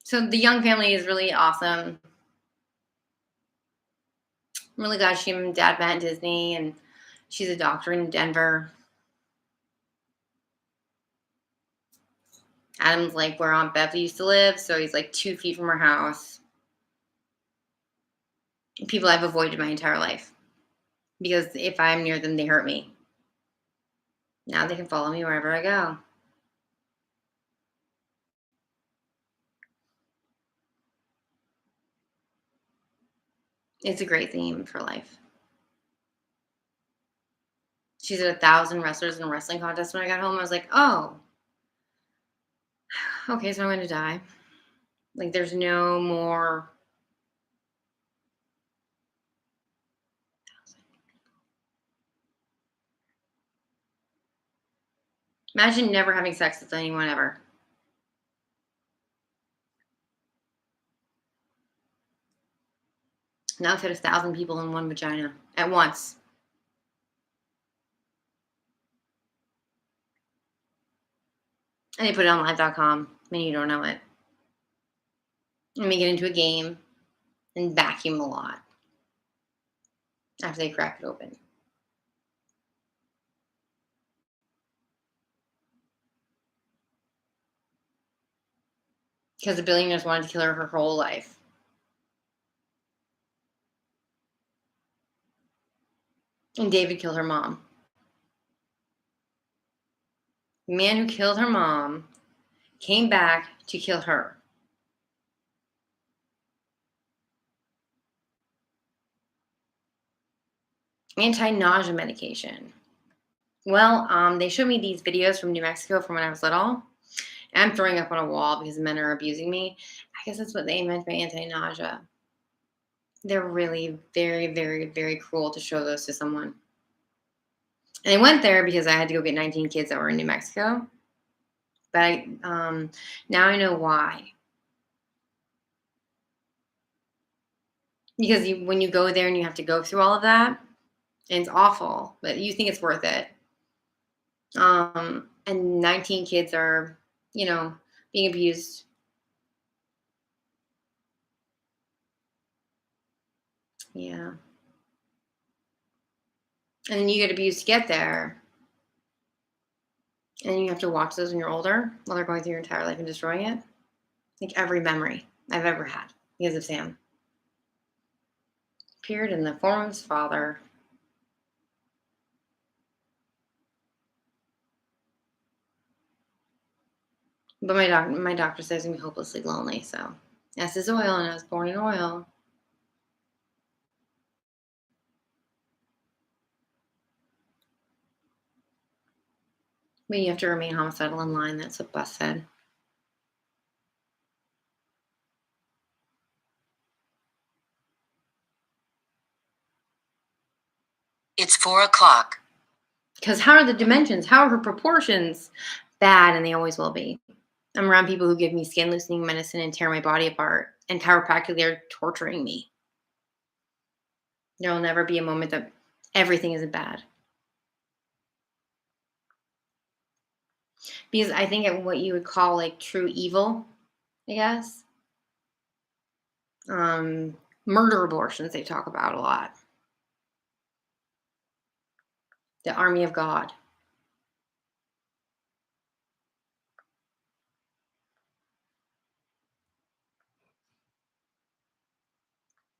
So the Young family is really awesome. I'm really glad she and Dad met at Disney, and she's a doctor in Denver. Adam's like where Aunt Bev used to live, so he's like 2 feet from her house. People I've avoided my entire life. Because if I'm near them, they hurt me. Now they can follow me wherever I go. It's a great theme for life. She's at 1,000 wrestlers in a wrestling contest. When I got home, I was like, oh. Okay, so I'm going to die. Like, there's no more. Imagine never having sex with anyone ever. Now fit 1,000 people in one vagina at once. And they put it on live.com, and you don't know it. And make it into a game and vacuum a lot after they crack it open. Because the billionaires wanted to kill her whole life. And David killed her mom. The man who killed her mom came back to kill her. Anti-nausea medication. Well, they showed me these videos from New Mexico from when I was little. And I'm throwing up on a wall because men are abusing me. I guess that's what they meant by anti-nausea. They're really very, very, very cruel to show those to someone. And I went there because I had to go get 19 kids that were in New Mexico. But now I know why. Because when you go there and you have to go through all of that, and it's awful, but you think it's worth it. And 19 kids are, being abused. Yeah. And then you get abused to get there. And you have to watch those when you're older while they're going through your entire life and destroying it. Like every memory I've ever had because of Sam. Appeared in the form of his father. But my doctor says I'm hopelessly lonely, so S is oil, and I was born in oil. But you have to remain homicidal in line. That's what Bus said. It's 4:00. Because how are the dimensions? How are her proportions? Bad, and they always will be. I'm around people who give me skin loosening medicine and tear my body apart, and chiropractically are torturing me. There will never be a moment that everything isn't bad. Because I think at what you would call like true evil, I guess. Murder abortions they talk about a lot. The army of God.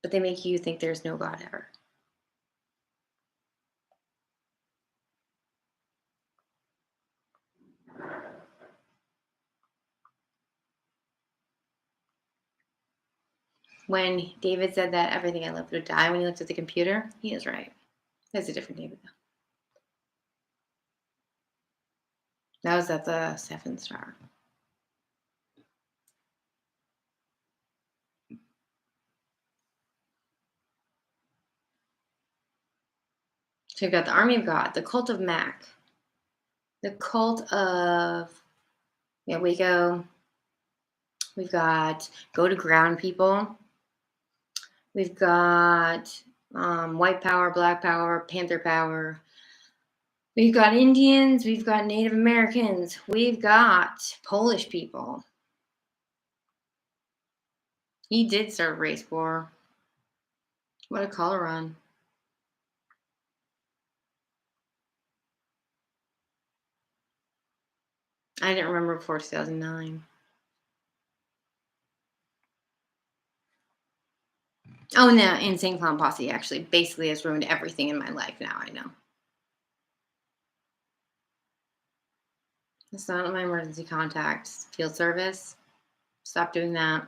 But they make you think there's no God ever. When David said that everything I loved would die when he looked at the computer, he is right. That's a different David, though. That was at the 7-star. So we've got the army of God, the cult of Mac, the cult of Waco. We've got go to ground people. We've got white power, black power, panther power. We've got Indians. We've got Native Americans. We've got Polish people. He did start a race war. What a color run. I didn't remember before 2009. Oh, and the Insane Clown Posse actually basically has ruined everything in my life now, I know. It's not my emergency contact. Field service. Stop doing that.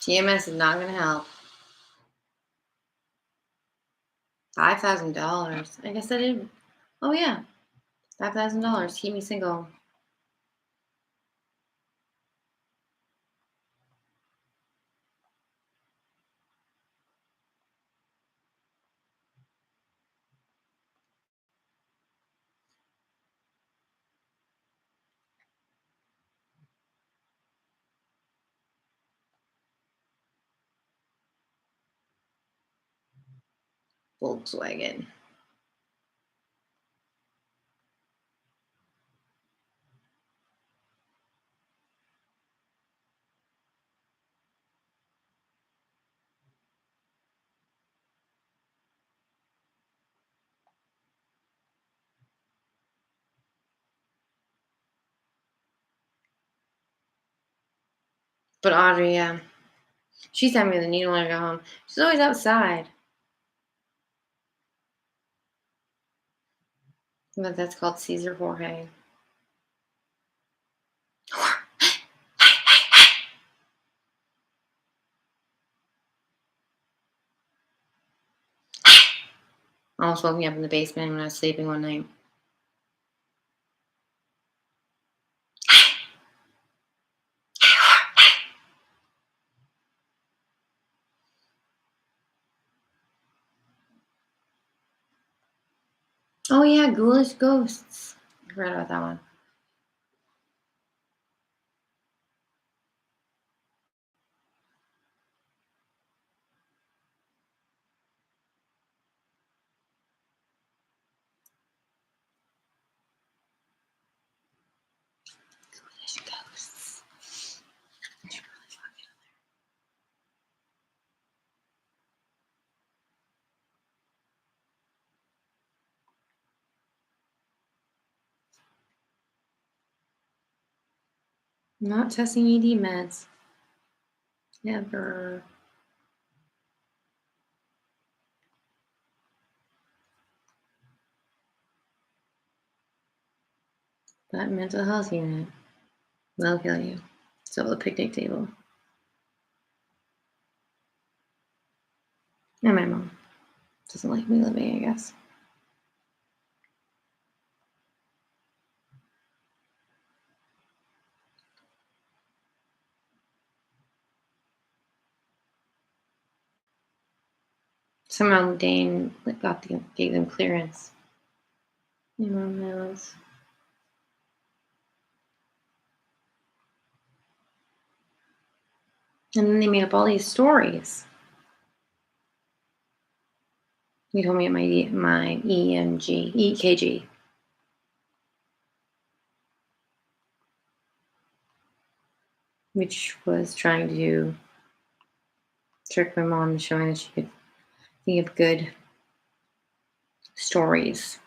TMS is not going to help. $5,000. I guess I did. Oh, yeah. $5,000. Keep me single. Volkswagen. But Audrey, yeah. She sent me the needle when I got home. She's always outside. But that's called Caesar Jorge. Almost woke me up in the basement when I was sleeping one night. Oh yeah, Ghoulish Ghosts. I forgot about that one. Ghoulish Ghosts. Not testing ED meds. Never. That mental health unit. They'll kill you. So the picnic table. And my mom doesn't like me living, I guess. Somehow Dane gave them clearance. My mom knows. And then they made up all these stories. He told me at my EKG. Which was trying to trick my mom into showing that she could think of good stories.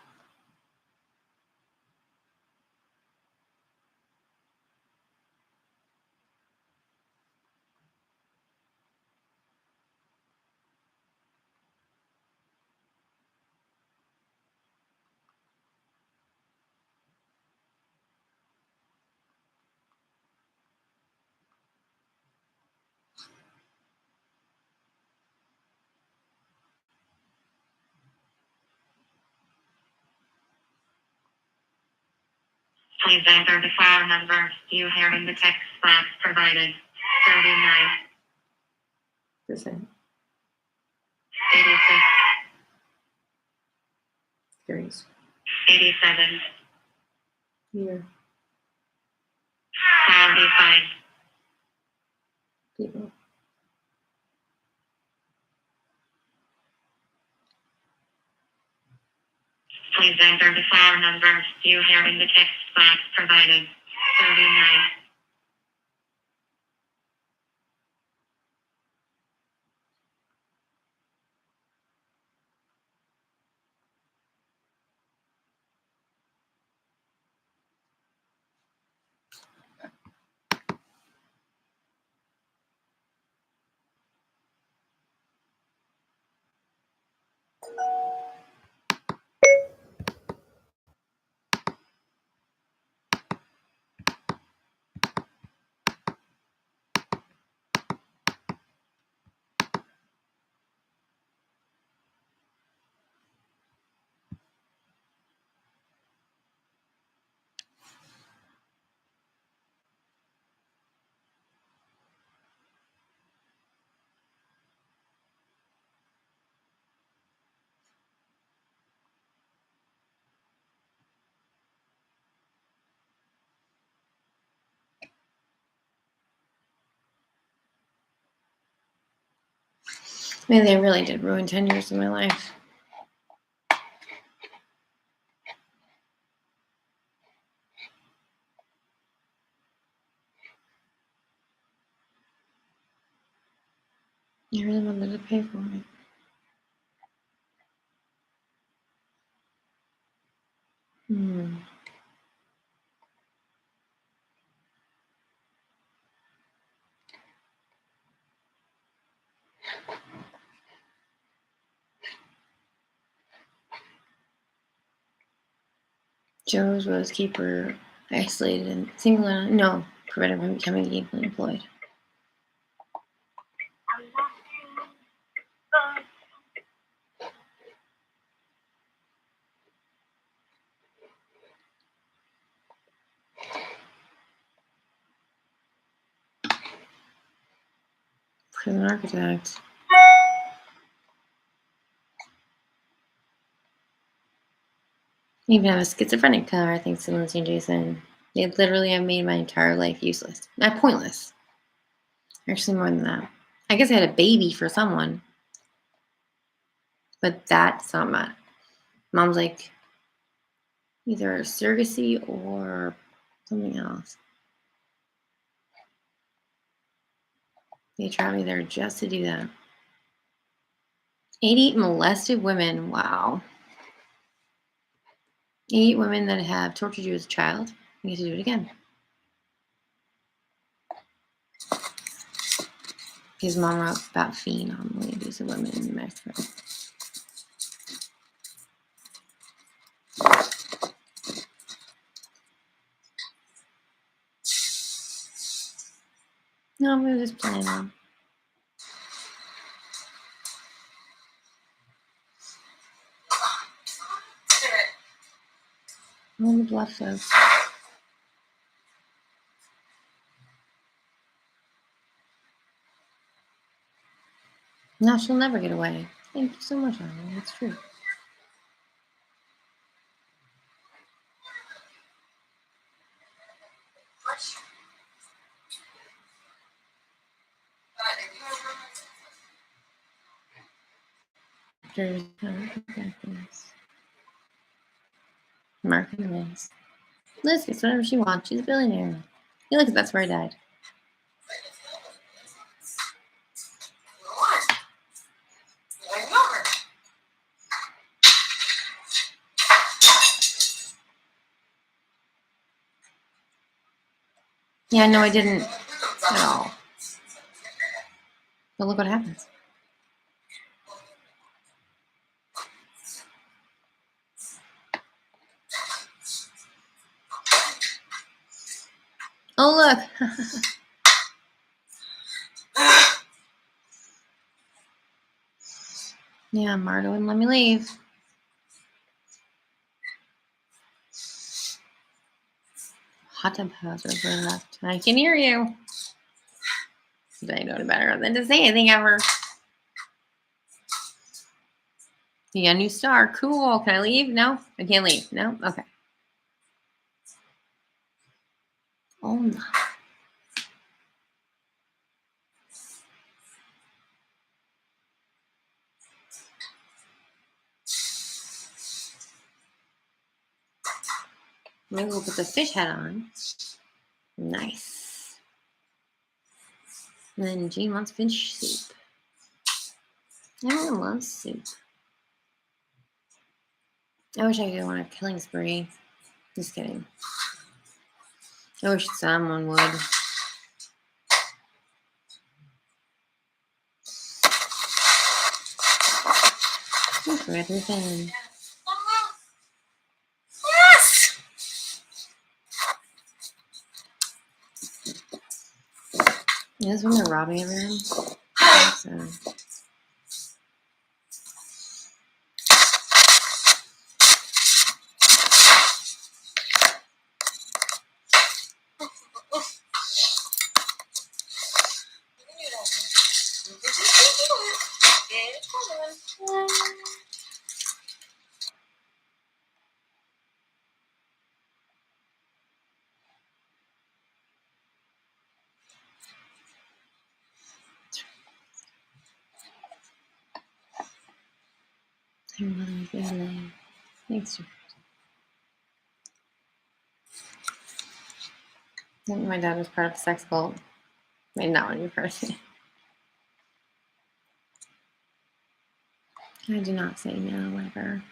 Please enter the file number you have in the text box provided. 39%. 86. Curious. 87. Here. 75. People. Please enter the file number you have in the text box provided. 39. I mean, they really did ruin 10 years of my life. I really wanted to pay for it. Joe's was keep her isolated and single. No, prevent her from becoming gainfully employed. Prison architect. Even have a schizophrenic car, thanks to Lindsay and Jason. They literally have made my entire life useless. Not pointless. Actually, more than that. I guess I had a baby for someone. But that's not much. Mom's like either surrogacy or something else. They travel me there just to do that. 80 molested women. Wow. 8 women that have tortured you as a child. You get to do it again. His mom wrote about phenomenally abusive women in Mexico. No, we were just playing them. All the bluff folks. No, she'll never get away. Thank you so much, Arlen. It's true. There's Mark and Liz. Liz gets whatever she wants. She's a billionaire. Hey, look, that's where I died. Yeah, no, I didn't at all. But look what happens. Oh, look. Yeah, Marta wouldn't let me leave. Hot tub house over left. I can hear you. But I know it better than to say anything ever. You got a new star. Cool. Can I leave? No? I can't leave. No? Okay. Oh, no. Maybe we'll put the fish hat on. Nice. And then Jean wants fish soup. Everyone loves soup. I wish I could go on a killing spree. Just kidding. I wish someone would. Thanks for everything. Yes! Yeah, this when they're robbing everyone. So. Thanks. My dad was part of a sex cult. I mean, not when you first. I do not say no, ever.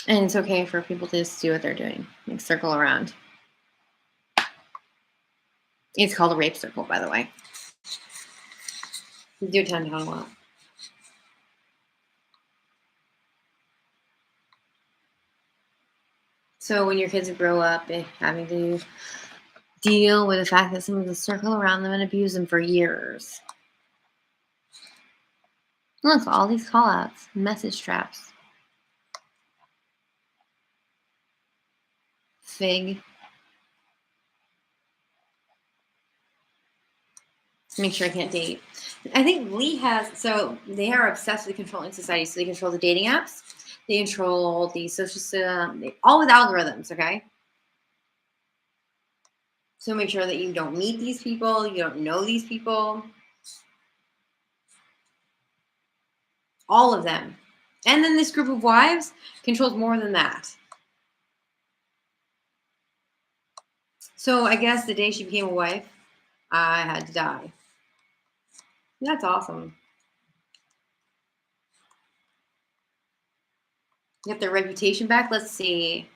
And it's okay for people to just do what they're doing. Like circle around. It's called a rape circle, by the way. You do tend to a lot. So when your kids grow up having to deal with the fact that someone will circle around them and abuse them for years. Look, all these call-outs, message traps. Fig. Make sure I can't date. I think Lee has, so they are obsessed with controlling society. So they control the dating apps. They control the social system, all with algorithms, okay? So make sure that you don't meet these people, you don't know these people. All of them. And then this group of wives controls more than that. So I guess the day she became a wife, I had to die. That's awesome. Get their reputation back. Let's see.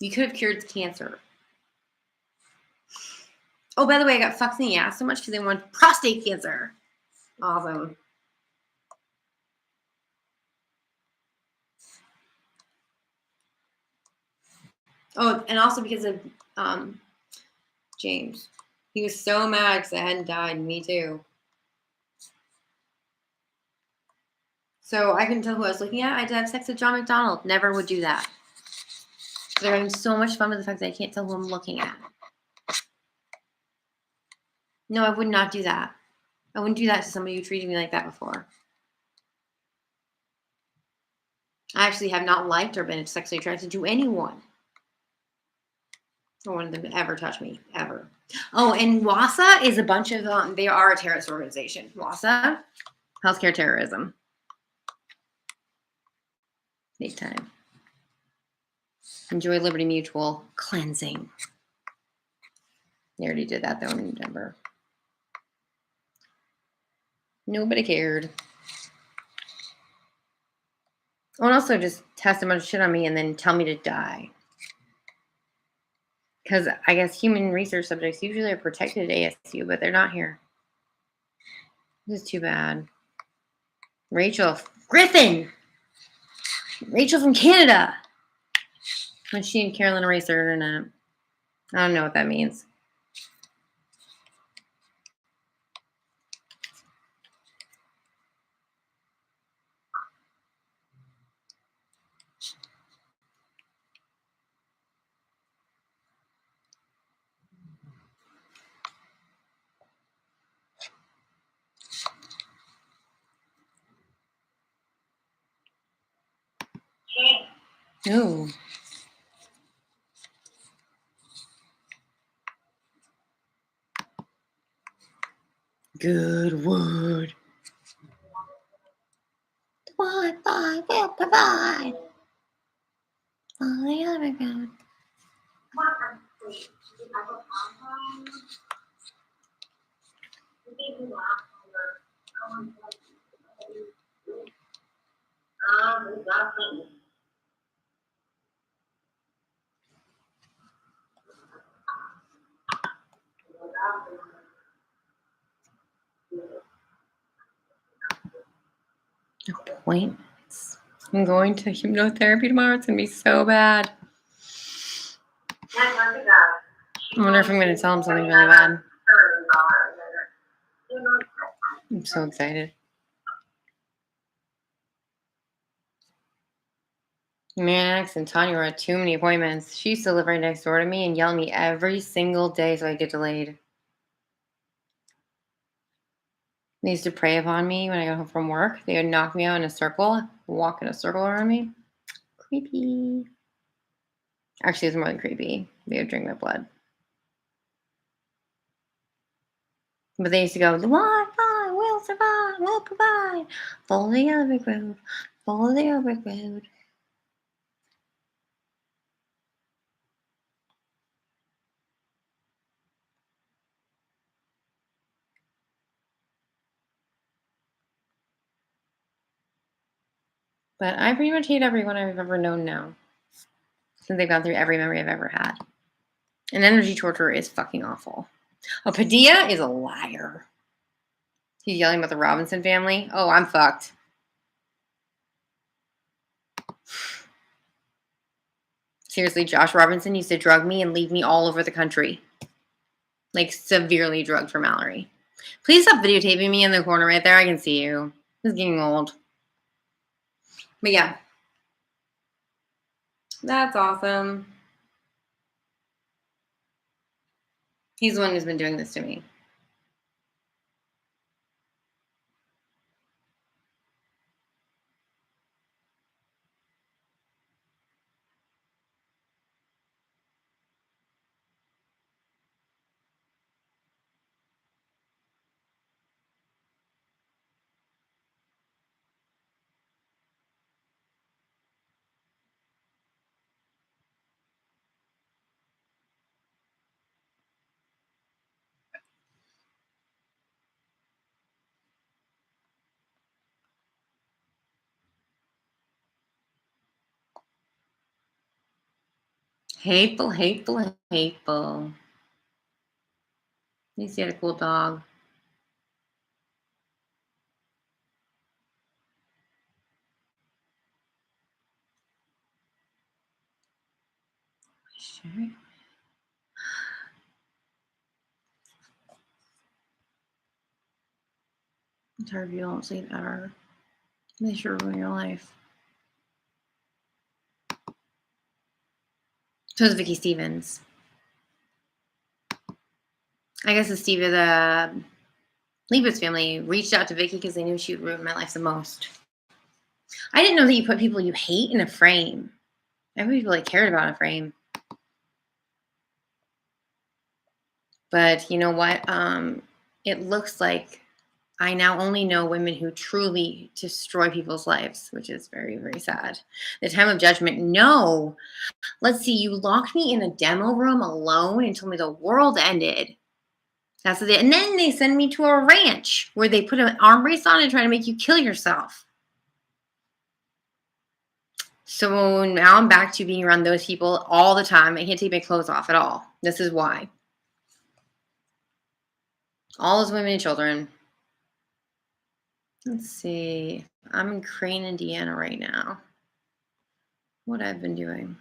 You could have cured cancer. Oh, by the way, I got fucked in the ass so much because they wanted prostate cancer. Awesome. Oh, and also because of James. He was so mad because I hadn't died. Me too. So I can tell who I was looking at. I did have sex with John McDonald. Never would do that. They're having so much fun with the fact that I can't tell who I'm looking at. No, I would not do that. I wouldn't do that to somebody who treated me like that before. I actually have not liked or been sexually attracted to anyone. I don't want them to ever touch me, ever. Oh, and WASA is a bunch of, they are a terrorist organization. WASA, healthcare terrorism. Big time. Enjoy Liberty Mutual cleansing. They already did that though in Denver. Nobody cared. Oh, and also just test a bunch of shit on me and then tell me to die. Because I guess human research subjects usually are protected at ASU, but they're not here. This is too bad. Rachel Griffin! Rachel from Canada! When she and Carolyn erased her internet. I don't know what that means. Ooh. Good word. Wi-Fi will provide. All the other good. Appointments. I'm going to hypnotherapy tomorrow. It's going to be so bad. I wonder if I'm going to tell him something really bad. I'm so excited. Max and Tanya were at too many appointments. She used to live right next door to me and yell at me every single day so I get delayed. They used to prey upon me when I got home from work. They would knock me out in a circle, walk in a circle around me. Creepy. Actually, it's more than creepy. They would drink my blood. But they used to go, the Wi-Fi will survive, will provide. Follow the yellow brick road. Follow the yellow brick road. But I pretty much hate everyone I've ever known now. Since they've gone through every memory I've ever had. And energy torture is fucking awful. Oh, Padilla is a liar. He's yelling about the Robinson family. Oh, I'm fucked. Seriously, Josh Robinson used to drug me and leave me all over the country. Like, severely drugged for Mallory. Please stop videotaping me in the corner right there. I can see you. This is getting old. But yeah. That's awesome. He's the one who's been doing this to me. Hateful, hateful, hateful. At least he had a cool dog. Sure. I'm tired of you don't sleep ever. They sure ruin your life. So is Vicky Stevens. I guess the Liebes family reached out to Vicky because they knew she would ruin my life the most. I didn't know that you put people you hate in a frame. Everybody really cared about a frame. But you know what? It looks like I now only know women who truly destroy people's lives, which is very, very sad. The time of judgment, no. Let's see, you locked me in a demo room alone and told me the world ended. That's what and then they send me to a ranch where they put an arm brace on and try to make you kill yourself. So now I'm back to being around those people all the time. I can't take my clothes off at all. This is why. All those women and children. Let's see. I'm in Crane, Indiana right now. What I've been doing.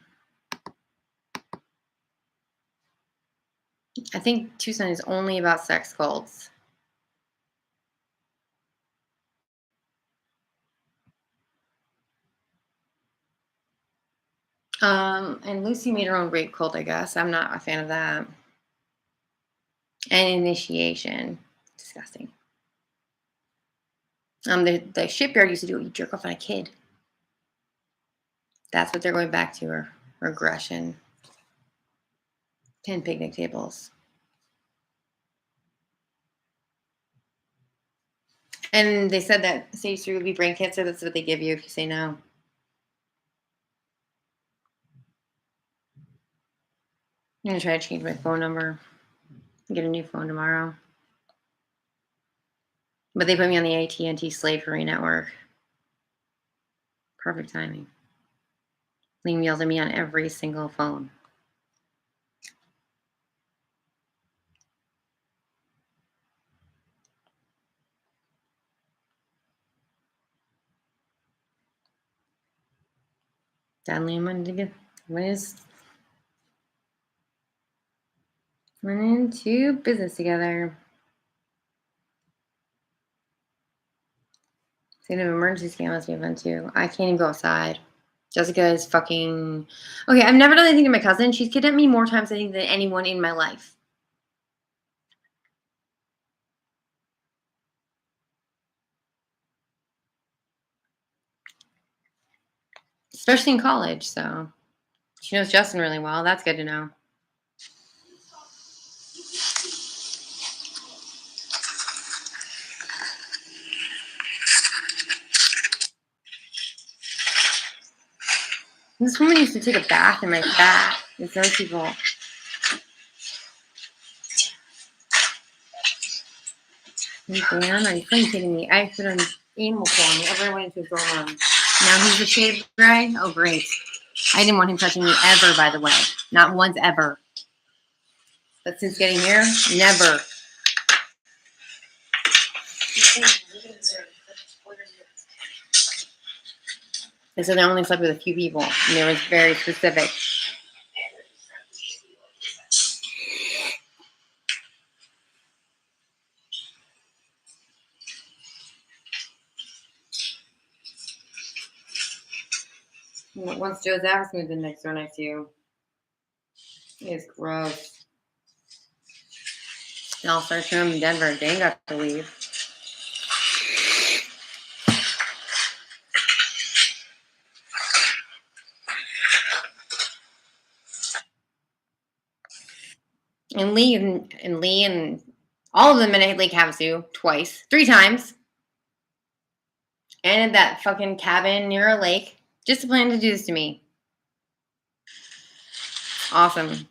I think Tucson is only about sex cults. And Lucy made her own rape cult, I guess. I'm not a fan of that. And initiation. Disgusting. The shipyard used to do it. You jerk off on a kid. That's what they're going back to, or regression. 10 picnic tables. And they said that stage 3 would be brain cancer. That's what they give you if you say no. I'm going to try to change my phone number. Get a new phone tomorrow. But they put me on the AT&T slavery network. Perfect timing. Liam yells at me on every single phone. Dad and Liam went into business together. State of emergency scam must be a fun too. I can't even go outside. Jessica is fucking... Okay, I've never done anything to my cousin. She's kidnapped me more times, I think, than anyone in my life. Especially in college, so... She knows Justin really well. That's good to know. This woman used to take a bath in my bath. It's those people. Dan, are you fucking kidding me? I put on animal porn whenever I went into his dorm room. Now he's a shaved guy? Oh, great. I didn't want him touching me ever, by the way. Not once ever. But since getting here, never. They said they only slept with a few people, and they were very specific. Once Joe's ass moved in next door next to you. It's gross. I'll start showing him in Denver. Dane got to leave. And Lee and all of them in Lake Havasu twice, 3 times. And at that fucking cabin near a lake. Just to plan to do this to me. Awesome.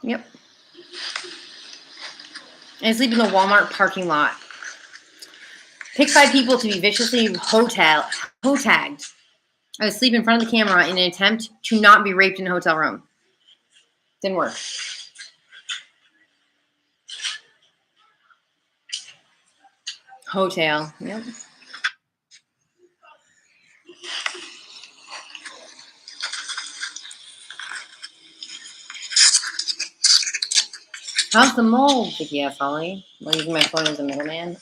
Yep. I sleep in the Walmart parking lot. Pick 5 people to be viciously hoe-tagged. I was asleep in front of the camera in an attempt to not be raped in a hotel room. Didn't work. Hotel. Yep. How's the mold? Yeah, Holly. I'm using my phone as a middleman.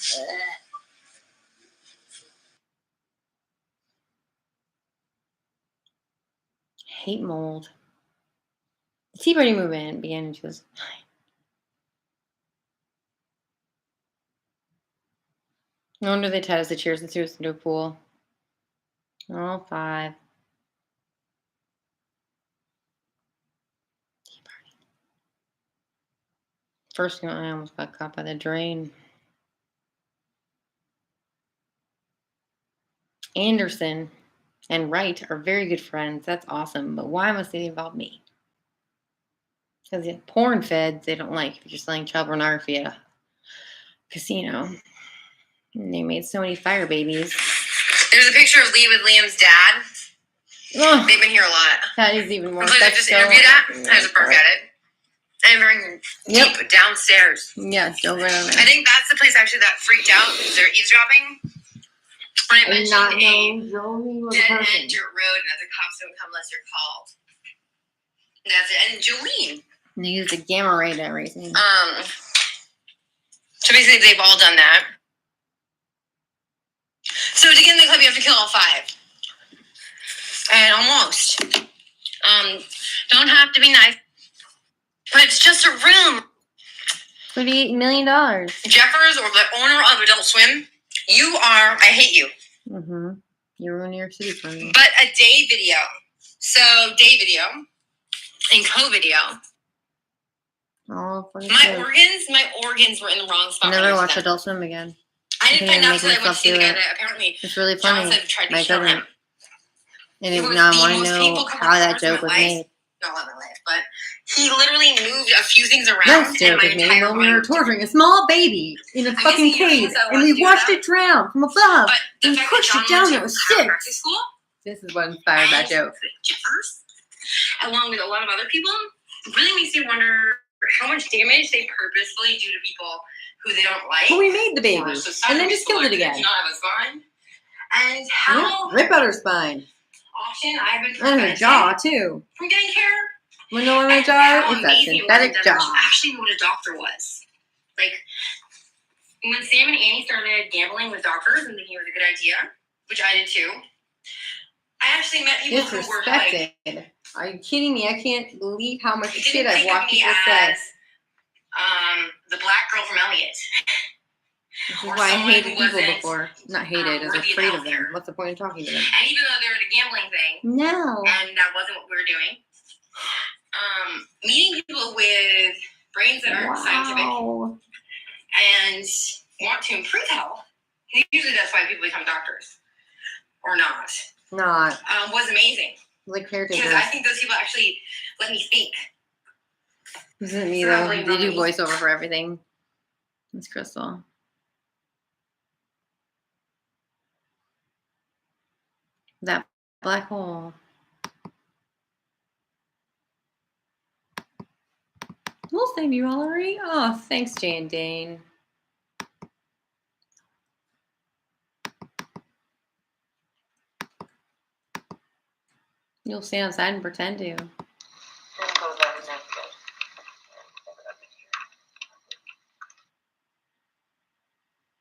Hate mold. The Tea Party movement began in 2009. No wonder they tied us to chairs and threw us into a pool. All 5. Tea Party. First one, I almost got caught by the drain. Anderson and Wright are very good friends. That's awesome. But why must they involve me? Because the porn feds they don't like if you're selling child pornography at a casino. And they made so many fire babies. There's a picture of Lee with Liam's dad. Oh, they've been here a lot. That is even more. I just interviewed at. I was a bark at it. And very deep downstairs. Yeah, still right on there. I think that's the place actually that freaked out because they're eavesdropping. When I mentioned a dead-end dirt road and that the cops don't come unless you're called. And that's it. And Jolene. And they used a gamma ray that racing. So basically they've all done that. So to get in the club you have to kill all 5. And almost. Don't have to be nice. But it's just a room. $38 million. Jeffers or the owner of Adult Swim, you are, I hate you. Mm-hmm. You ruined New York City for me. But a day video. So day video and co-video. Oh, my organs were in the wrong spot. Never watch Adult Swim again. I didn't find out until I went to see the guy that apparently it's really funny. Johnson tried to kill him. And now I want to know how that joke was made. Not my life, but he literally moved a few things around. That joke was made when we were torturing a small baby in a fucking cave, and we watched it drown from above and pushed it down. It was sick. This is what inspired that joke. Jeffers, along with a lot of other people, really makes me wonder how much damage they purposefully do to people who they don't like. Well, we made the baby, and then just killed it again. Not have a spine, and how rip out her spine. Often I've been and her jaw too. From getting care. When no one in jaw, it's a synthetic jaw. Actually, what a doctor was. Like when Sam and Annie started gambling with doctors and thinking it was a good idea, which I did too. I actually met people who were like, "Are you kidding me? I can't believe how much shit I've watched people say." The black girl from Elliot. This is why I hated people before. Not hated, I was afraid of them. What's the point of talking to them? And even though they were the gambling thing. No. And that wasn't what we were doing. Meeting people with brains that aren't scientific and want to improve health. Usually that's why people become doctors. Or not. Was amazing. Like caretakers. Because I think those people actually let me think. Isn't me though? They do voiceover for everything. It's Crystal. That black hole. We'll save you, Ellery. Oh, thanks, Jay and Dane. You'll stay outside and pretend to.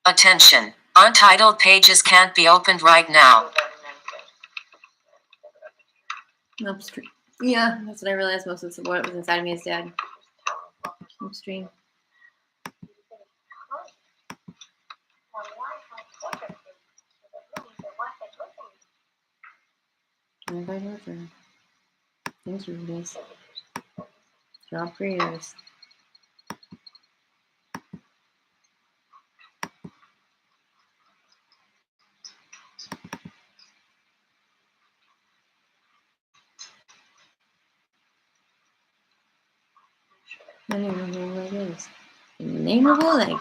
Attention. Untitled pages can't be opened right now. Upstream. Yeah, that's what I realized. Most of what was inside of me is dead. Upstream. Thanks, Rubies. Job creators. I don't even know what it is. In the name of Oleg.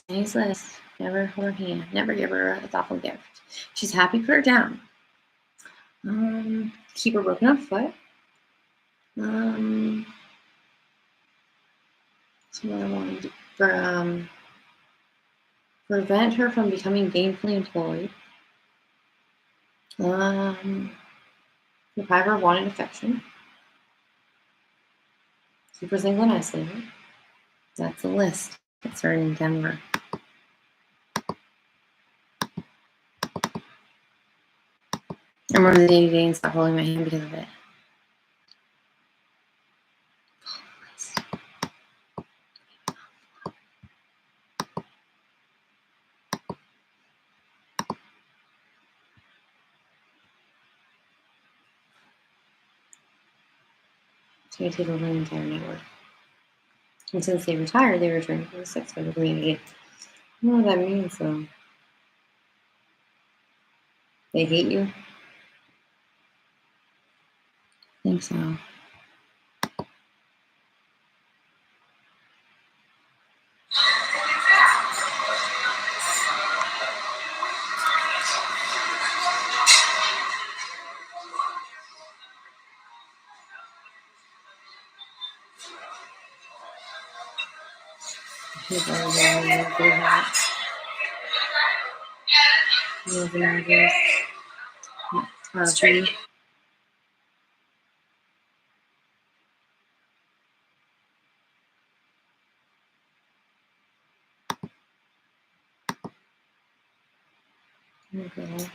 Nice list. Never hold her hand. Never give her a thoughtful gift. She's happy, put her down. Keep her broken up foot. So what I wanted to prevent her from becoming gainfully employed. Deprive her of wanted affection. Keep her single and isolated. That's a list. It started in Denver. I remember the day and stopped holding my hand because of it. So I take over the entire network. And since they retired, they returned to the sex worker community. I don't know what that means, though. They hate you? I think so. Okay.